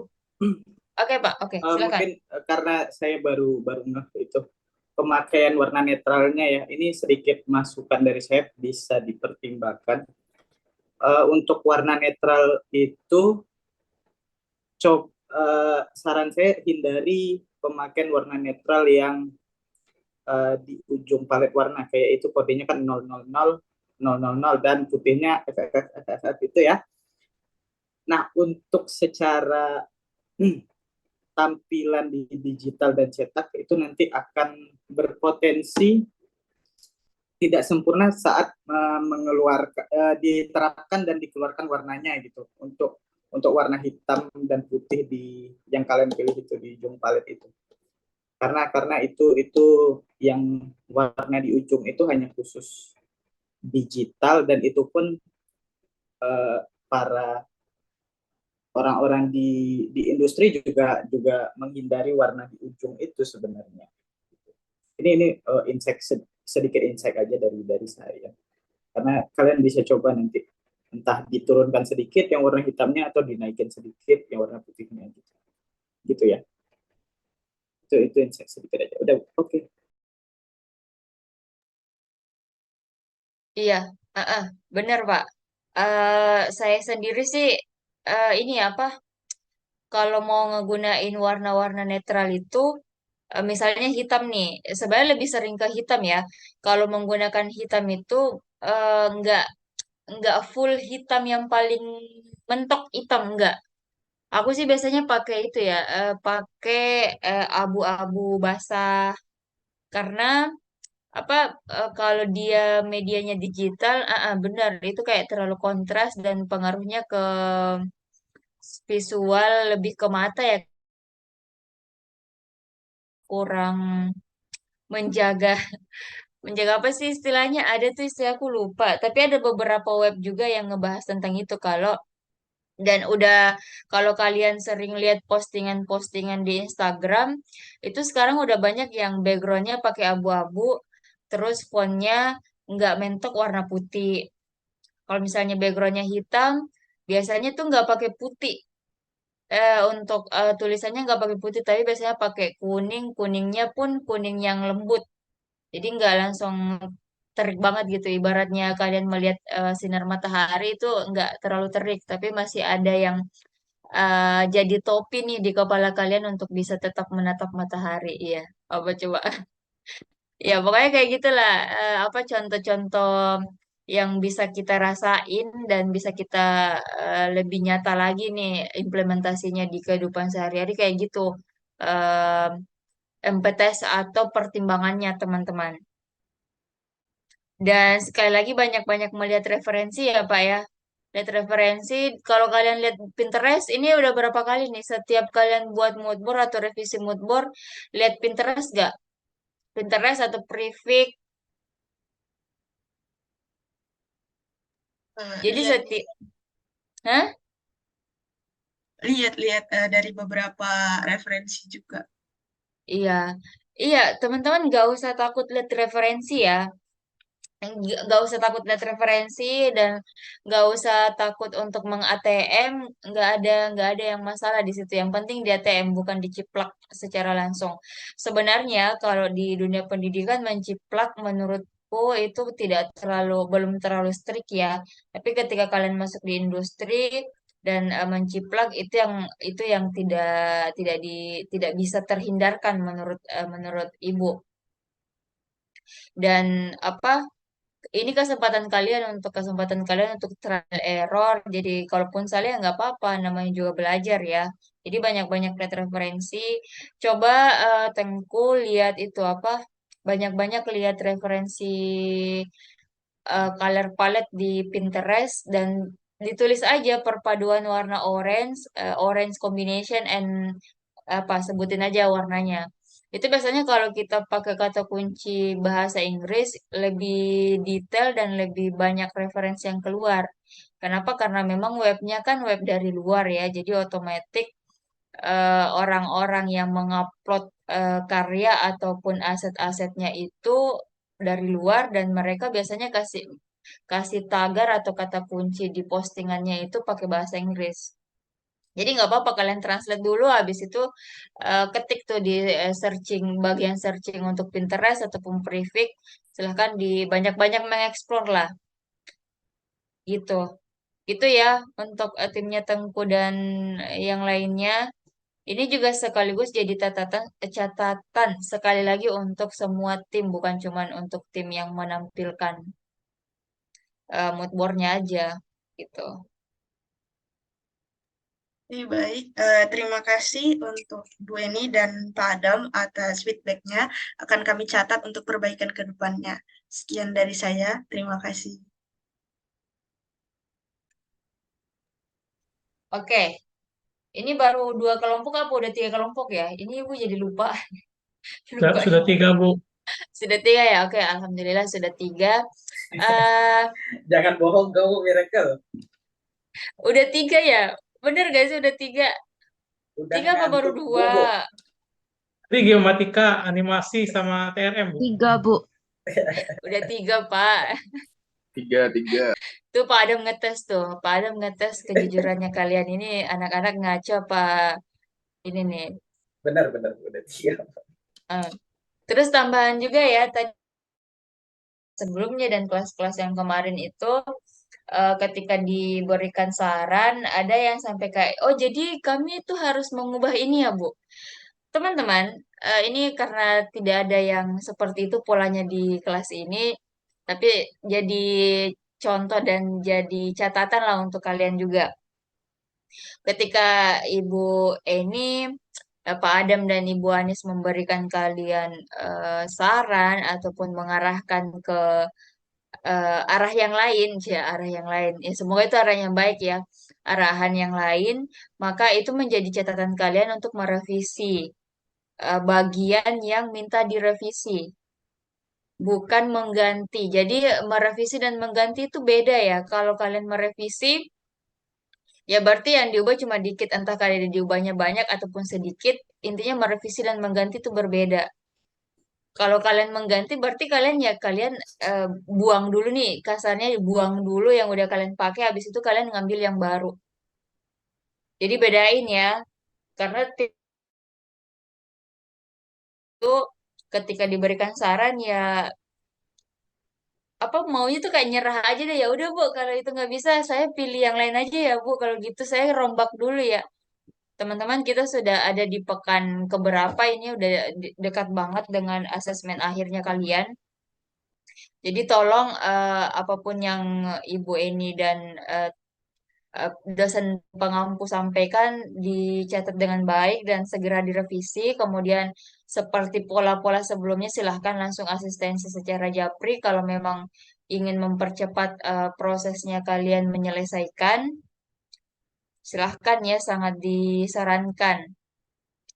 Oke, Pak. Oke, silakan. Mungkin karena saya baru baru ngeh itu pemakaian warna netralnya ya. Ini sedikit masukan dari saya bisa dipertimbangkan. Untuk warna netral itu saran saya hindari pemakaian warna netral yang di ujung palet warna kayak itu kodenya kan 000 000 dan putihnya FFF itu ya. Nah, untuk secara tampilan di digital dan cetak itu nanti akan berpotensi tidak sempurna saat mengeluarkan diterapkan dan dikeluarkan warnanya gitu untuk warna hitam dan putih di yang kalian pilih itu di ujung palet itu karena itu yang warna di ujung itu hanya khusus digital dan itu pun para orang-orang di industri juga menghindari warna di ujung itu sebenarnya. Ini sedikit insight aja dari saya. Karena kalian bisa coba nanti entah diturunkan sedikit yang warna hitamnya atau dinaikin sedikit yang warna putihnya gitu. Gitu ya. Itu insight sedikit aja. Udah oke. Okay. Iya, benar Pak. Saya sendiri sih ini apa? Kalau mau ngegunain warna-warna netral itu, misalnya hitam nih, sebenarnya lebih sering ke hitam ya. Kalau menggunakan hitam itu nggak full hitam yang paling mentok hitam enggak. Aku sih biasanya pakai itu ya, pakai abu-abu basah karena apa kalau dia medianya digital, benar itu kayak terlalu kontras dan pengaruhnya ke visual lebih ke mata ya, kurang menjaga menjaga apa sih istilahnya? Ada tuh istilah aku lupa, tapi ada beberapa web juga yang ngebahas tentang itu kalau dan udah kalau kalian sering lihat postingan-postingan di Instagram, itu sekarang udah banyak yang backgroundnya pakai abu-abu, terus fontnya nggak mentok warna putih. Kalau misalnya backgroundnya hitam, biasanya tuh nggak pakai putih. Untuk tulisannya nggak pakai putih, tapi biasanya pakai kuning. Kuningnya pun kuning yang lembut. Jadi nggak langsung terik banget gitu. Ibaratnya kalian melihat sinar matahari itu nggak terlalu terik, tapi masih ada yang jadi topi nih di kepala kalian untuk bisa tetap menatap matahari. Iya, apa coba? Ya, pokoknya kayak gitulah. Apa contoh-contoh yang bisa kita rasain dan bisa kita lebih nyata lagi nih implementasinya di kehidupan sehari-hari kayak gitu. Eh, MPTS atau pertimbangannya teman-teman. Dan sekali lagi banyak-banyak melihat referensi ya Pak ya. Lihat referensi, kalau kalian lihat Pinterest, ini udah berapa kali nih setiap kalian buat mood board atau revisi mood board, lihat Pinterest gak? Pinterest atau Prefix. Jadi Lihat setiap, Hah? lihat dari beberapa referensi juga. Iya, iya teman-teman nggak usah takut lihat referensi ya. Nggak usah takut lihat referensi dan nggak usah takut untuk meng-ATM. Nggak ada yang masalah di situ. Yang penting di ATM bukan diciplak secara langsung. Sebenarnya kalau di dunia pendidikan menciplak menurutku itu belum terlalu strict ya. Tapi ketika kalian masuk di industri dan menciplak itu yang tidak bisa terhindarkan menurut Ibu. Dan apa ini kesempatan kalian untuk trial error. Jadi kalaupun salah ya nggak apa-apa, namanya juga belajar ya. Jadi banyak-banyak lihat referensi. Coba Tengku lihat itu apa? Banyak-banyak lihat referensi color palette di Pinterest dan ditulis aja perpaduan warna orange combination and apa sebutin aja warnanya. Itu biasanya kalau kita pakai kata kunci bahasa Inggris lebih detail dan lebih banyak referensi yang keluar. Kenapa? Karena memang webnya kan web dari luar ya, jadi otomatis orang-orang yang mengupload karya ataupun aset-asetnya itu dari luar dan mereka biasanya kasih kasih tagar atau kata kunci di postingannya itu pakai bahasa Inggris. Jadi nggak apa-apa kalian translate dulu, habis itu ketik tuh di bagian searching untuk Pinterest ataupun Prefix, silahkan di banyak-banyak mengeksplor lah, gitu. Itu ya untuk timnya Tengku dan yang lainnya. Ini juga sekaligus jadi catatan sekali lagi untuk semua tim, bukan cuman untuk tim yang menampilkan mood board-nya aja, gitu. Baik, terima kasih untuk Bu Eni dan Pak Adam atas feedbacknya. Akan kami catat untuk perbaikan ke depannya. Sekian dari saya, terima kasih. Oke, ini baru 2 kelompok apa udah 3 kelompok ya? Ini Ibu jadi lupa, lupa. Sudah 3, Bu. Sudah 3 ya? Oke, alhamdulillah sudah 3. eh Jangan bohong kamu, Miracle. udah 3 ya? Bener gak sih udah 3? Udah 3 apa baru ngantuk 2? bobo. Ini geomatika, animasi, sama TRM, Bu. 3, Bu. Udah 3 Pak. Tiga. Tuh Pak Adam ngetes tuh. Pak Adam ngetes kejujurannya kalian ini anak-anak ngaco apa ini nih. Benar, udah siap. Eh, Terus tambahan juga ya tadi sebelumnya dan kelas-kelas yang kemarin itu ketika diberikan saran ada yang sampai kayak oh jadi kami itu harus mengubah ini ya Bu. Teman-teman, ini karena tidak ada yang seperti itu polanya di kelas ini, tapi jadi contoh dan jadi catatan lah untuk kalian juga. Ketika Ibu Eni, Pak Adam dan Ibu Anis memberikan kalian saran ataupun mengarahkan ke arah yang lain, ya arah yang lain. Ya, semoga itu arah yang baik ya, arahan yang lain. Maka itu menjadi catatan kalian untuk merevisi bagian yang minta direvisi, bukan mengganti. Jadi merevisi dan mengganti itu beda ya. Kalau kalian merevisi, ya berarti yang diubah cuma dikit, entah kalian diubahnya banyak ataupun sedikit. Intinya merevisi dan mengganti itu berbeda. Kalau kalian mengganti berarti kalian buang dulu nih, kasarnya buang dulu yang udah kalian pakai, habis itu kalian ngambil yang baru. Jadi bedain ya, karena itu ketika diberikan saran ya apa maunya tuh kayak nyerah aja deh, ya udah Bu, kalau itu nggak bisa saya pilih yang lain aja ya Bu, kalau gitu saya rombak dulu ya. Teman-teman, kita sudah ada di pekan keberapa ini, udah dekat banget dengan asesmen akhirnya kalian. Jadi tolong apapun yang Ibu Eni dan eh, dosen pengampu sampaikan dicatat dengan baik dan segera direvisi. Kemudian seperti pola-pola sebelumnya silahkan langsung asistensi secara japri kalau memang ingin mempercepat prosesnya kalian menyelesaikan. Silahkan ya, sangat disarankan.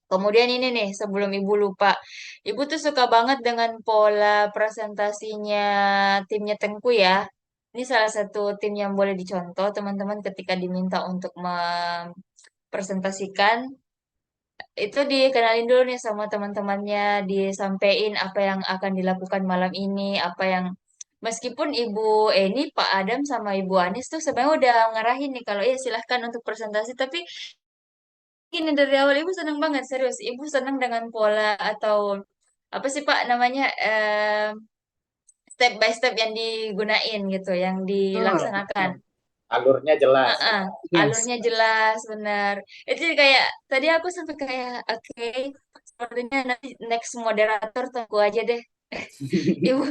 Kemudian ini nih, sebelum Ibu lupa, Ibu tuh suka banget dengan pola presentasinya timnya Tengku ya. Ini salah satu tim yang boleh dicontoh teman-teman ketika diminta untuk mempresentasikan. Itu dikenalin dulu nih sama teman-temannya, disampaikan apa yang akan dilakukan malam ini, apa yang meskipun Ibu Eni, Pak Adam sama Ibu Anis tuh sebenarnya udah ngarahin nih kalau ya silahkan untuk presentasi, tapi ini dari awal Ibu senang banget, serius. Ibu senang dengan pola atau apa sih Pak namanya, step by step yang digunain gitu, yang dilaksanakan. Alurnya jelas. Heeh, alurnya jelas, benar. Itu jadi kayak tadi aku sampai kayak oke, sepertinya nanti next moderator tunggu aja deh. Ibu,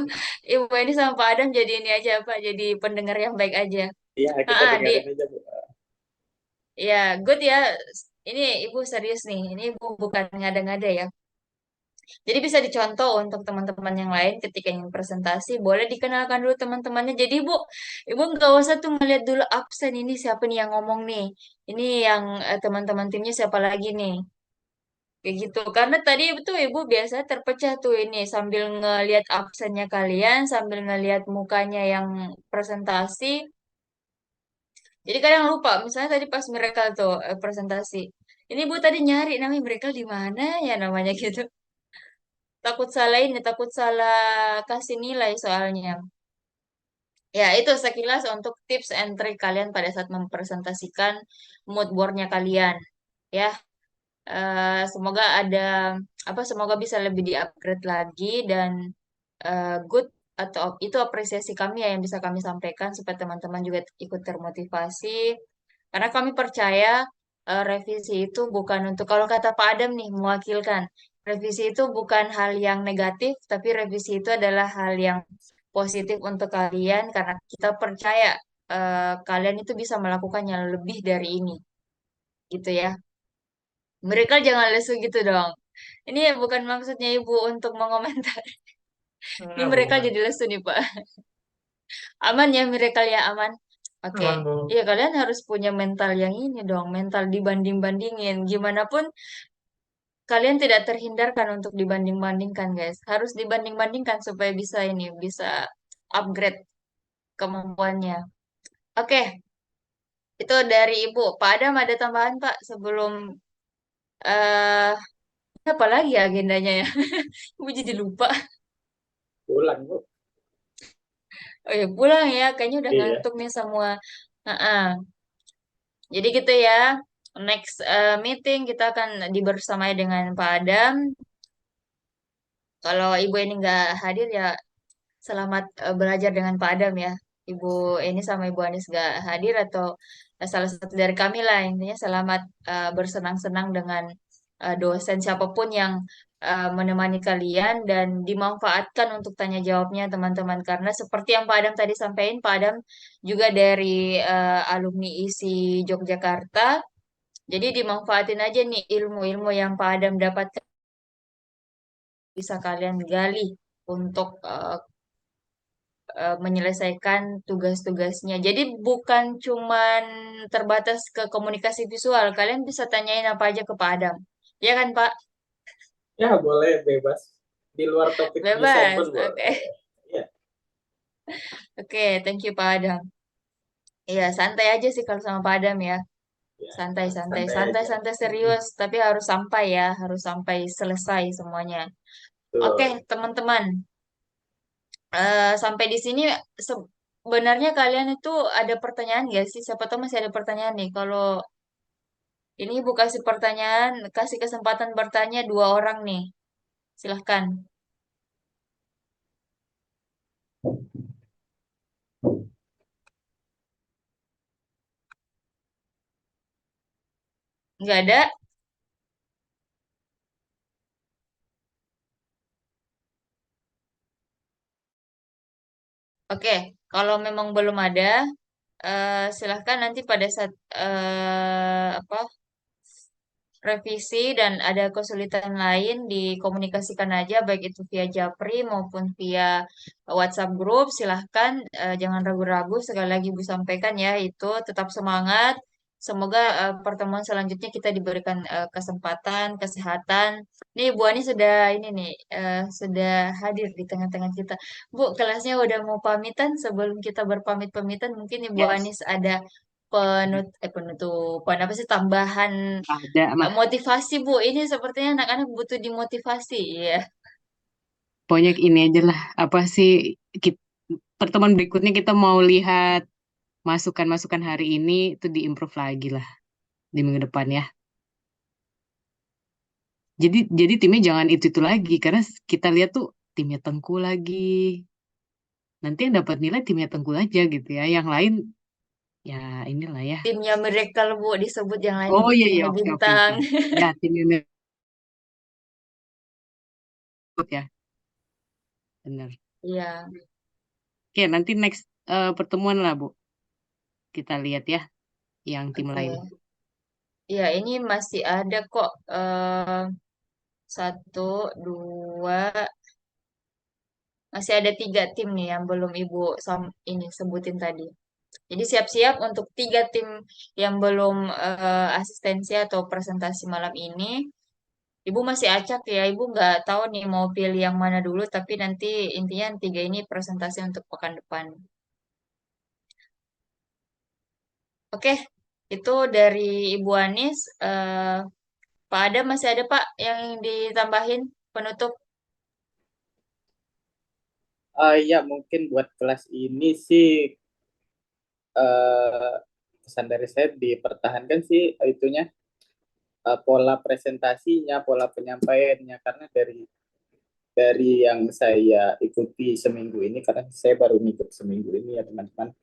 Ibu ini sama Pak Adam jadi ini aja Pak, jadi pendengar yang baik aja. Iya, kita Heeh, dengerin aja Bu. ya good ya. Ini Ibu serius nih. Ini Ibu bukan ngada-ngada ya. Jadi bisa dicontoh untuk teman-teman yang lain ketika ingin presentasi, boleh dikenalkan dulu teman-temannya. Jadi ibu nggak usah tuh ngeliat dulu absen ini siapa nih yang ngomong nih. Ini yang teman-teman timnya siapa lagi nih. Kayak gitu. Karena tadi itu ibu biasa terpecah tuh ini sambil ngeliat absennya kalian, sambil ngeliat mukanya yang presentasi. Jadi kadang lupa, misalnya tadi pas mereka tuh presentasi. Ini ibu tadi nyari namanya mereka di mana ya namanya gitu. Takut salah ini, takut salah kasih nilai soalnya. Ya, itu sekilas untuk tips and trick kalian pada saat mempresentasikan mood boardnya kalian. Ya, semoga ada semoga bisa lebih di-upgrade lagi dan good atau itu apresiasi kami ya yang bisa kami sampaikan supaya teman-teman juga ikut termotivasi. Karena kami percaya revisi itu bukan untuk kalau kata Pak Adam nih mewakilkan revisi itu bukan hal yang negatif, tapi revisi itu adalah hal yang positif untuk kalian karena kita percaya kalian itu bisa melakukannya lebih dari ini, gitu ya. Mereka jangan lesu gitu dong. Ini ya bukan maksudnya Ibu untuk mengomentar. Ini Ah, mereka bukan. jadi lesu nih, Pak. Aman ya mereka ya, aman. Oke. Aman, Bu. Iya, kalian harus punya mental yang ini dong, mental dibanding-bandingin. Gimana pun kalian tidak terhindarkan untuk dibanding-bandingkan, guys. Harus dibanding-bandingkan supaya bisa ini, bisa upgrade kemampuannya. Oke, itu dari Ibu. Pak Adam ada tambahan, Pak, sebelum eh apa lagi ya agendanya ya? Ibu jadi lupa. Pulang Bu. Oh ya, pulang ya. Kayaknya udah Iya. ngantuk nih semua. Heeh. Jadi gitu ya. Next meeting kita akan dibersamai dengan Pak Adam. Kalau Ibu ini nggak hadir ya selamat belajar dengan Pak Adam ya. Ibu ini sama Ibu Anis nggak hadir atau salah satu dari kami lah. Intinya selamat bersenang-senang dengan dosen siapapun yang menemani kalian dan dimanfaatkan untuk tanya jawabnya teman-teman. Karena seperti yang Pak Adam tadi sampaikan, Pak Adam juga dari alumni ISI Yogyakarta. Jadi dimanfaatin aja nih ilmu-ilmu yang Pak Adam dapatkan bisa kalian gali untuk menyelesaikan tugas-tugasnya. Jadi bukan cuman terbatas ke komunikasi visual, kalian bisa tanyain apa aja ke Pak Adam. Ya kan, Pak? Ya, boleh bebas. Di luar topik desain Bebas. pun Oke. boleh. Ya, Oke, thank you Pak Adam. Iya, santai aja sih kalau sama Pak Adam ya. ya, Santai, santai, santai santai, aja. santai serius, tapi harus sampai ya, harus sampai selesai semuanya. Oke, Betul. teman-teman. Sampai di sini sebenarnya kalian itu ada pertanyaan nggak sih? Siapa tahu masih ada pertanyaan nih. Kalau ini Ibu kasih pertanyaan, kasih kesempatan bertanya dua orang nih. Silahkan. Nggak ada? Oke, kalau memang belum ada, silahkan nanti pada saat apa revisi dan ada kesulitan lain dikomunikasikan aja baik itu via Japri maupun via WhatsApp grup. Silahkan jangan ragu-ragu, sekali lagi Ibu sampaikan ya, itu tetap semangat. Semoga pertemuan selanjutnya kita diberikan kesempatan, kesehatan. Nih Bu Ani sudah ini nih sudah hadir di tengah-tengah kita. Bu, kelasnya udah mau pamitan. Sebelum kita berpamit-pamitan, mungkin Ibu Yes, Anis ada penutupan apa sih, tambahan ada mah. motivasi Bu. Ini sepertinya anak-anak butuh dimotivasi ya. Pokoknya ini aja lah. Apa sih kit- pertemuan berikutnya kita mau lihat masukan-masukan hari ini itu diimprove lagi lah di minggu depan ya. Jadi timnya jangan itu lagi karena kita lihat tuh timnya Tengku lagi. Nanti yang dapat nilai timnya Tengku aja gitu ya. Yang lain ya inilah ya. Timnya Miracle Bu, disebut yang lain Oh iya iya timnya oke oke Bintang. oke. Ya timnya Merah ya benar. Iya, Oke nanti next pertemuan lah Bu. Kita lihat ya yang tim lain. oke. Iya, ini masih ada kok satu, dua, masih ada tiga tim nih yang belum Ibu ini sebutin tadi. Jadi siap-siap untuk tiga tim yang belum asistensi atau presentasi malam ini. Ibu masih acak ya, Ibu nggak tahu nih mau pilih yang mana dulu, tapi nanti intinya tiga ini presentasi untuk pekan depan. Oke, itu dari Ibu Anis. Pak Adam masih ada Pak yang ditambahin penutup? Ya mungkin buat kelas ini sih eh, pesan dari saya dipertahankan sih itunya pola presentasinya, pola penyampaiannya karena dari yang saya ikuti seminggu ini karena saya baru ngikut seminggu ini ya teman-teman.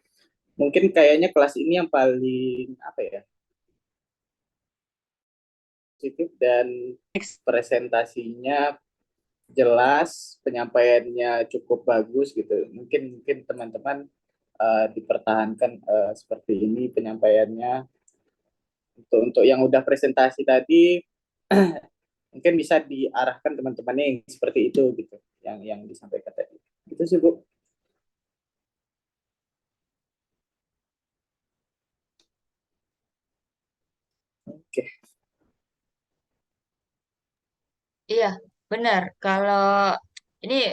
Mungkin kayaknya kelas ini yang paling apa ya positif dan Next. presentasinya jelas, penyampaiannya cukup bagus gitu. Mungkin mungkin teman-teman dipertahankan seperti ini penyampaiannya. Untuk yang udah presentasi tadi mungkin bisa diarahkan teman-temannya yang seperti itu gitu, yang disampaikan tadi. Itu sih Bu. Oke. Iya, benar. Kalau ini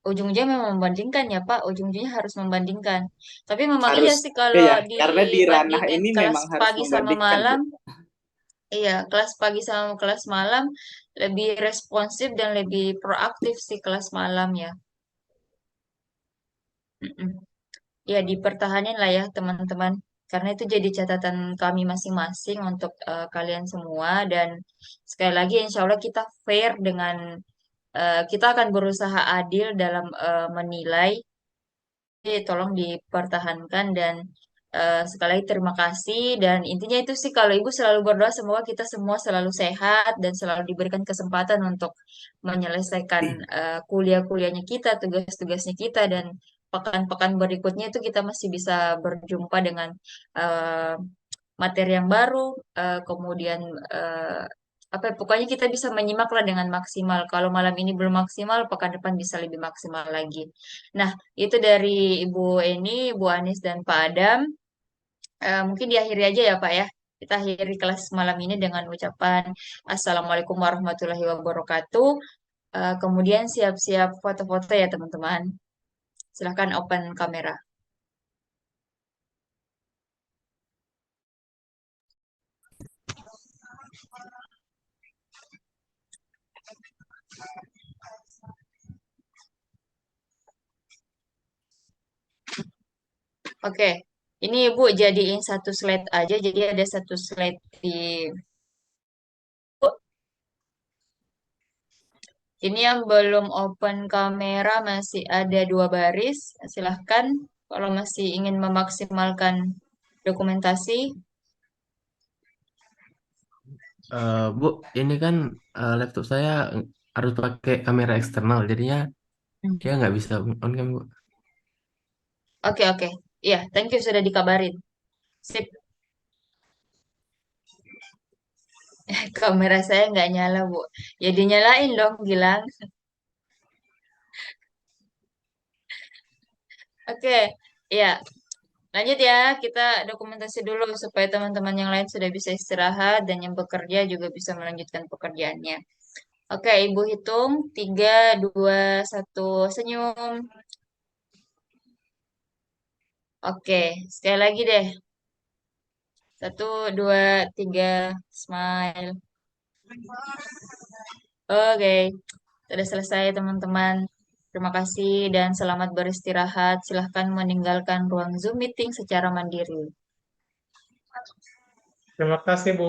ujung-ujungnya memang membandingkan ya Pak, ujung-ujungnya harus membandingkan. Tapi memang iya Harus sih kalau ya, karena di ranah dibandingin ini kelas memang harus pagi sama membandingkan Bu. malam, iya, kelas pagi sama kelas malam lebih responsif dan lebih proaktif sih kelas malam ya. Mm-mm. Ya, dipertahanin lah ya teman-teman. Karena itu jadi catatan kami masing-masing untuk kalian semua. Dan sekali lagi insya Allah kita fair dengan, kita akan berusaha adil dalam menilai. Jadi tolong dipertahankan dan sekali lagi terima kasih. Dan intinya itu sih kalau Ibu selalu berdoa semoga kita semua selalu sehat dan selalu diberikan kesempatan untuk menyelesaikan kuliah-kuliahnya kita, tugas-tugasnya kita, dan pekan-pekan berikutnya itu kita masih bisa berjumpa dengan eh, materi yang baru, kemudian eh, apa ya, pokoknya kita bisa menyimak lah dengan maksimal. Kalau malam ini belum maksimal, pekan depan bisa lebih maksimal lagi. Nah, itu dari Ibu Eni, Ibu Anis, dan Pak Adam. Mungkin diakhiri aja ya Pak ya. Kita akhiri kelas malam ini dengan ucapan Assalamualaikum warahmatullahi wabarakatuh. Kemudian siap-siap foto-foto ya teman-teman. Silahkan open kamera. Oke, ini Ibu jadiin satu slide aja, jadi ada satu slide di ini yang belum open kamera masih ada 2 baris. Silahkan kalau masih ingin memaksimalkan dokumentasi. Bu, ini kan laptop saya harus pakai kamera eksternal, jadinya dia nggak bisa on cam, Bu. Oke, oke. Iya, thank you sudah dikabarin. Sip. Kamera saya nggak nyala, Bu. Ya dinyalain dong, Gilang. Oke, ya. Lanjut ya, kita dokumentasi dulu supaya teman-teman yang lain sudah bisa istirahat dan yang bekerja juga bisa melanjutkan pekerjaannya. Oke, Ibu hitung 3, 2, 1, senyum. Oke, sekali lagi deh. 1, 2, 3, smile. Oke, sudah selesai teman-teman. Terima kasih dan selamat beristirahat. Silahkan meninggalkan ruang Zoom meeting secara mandiri. Terima kasih, Bu.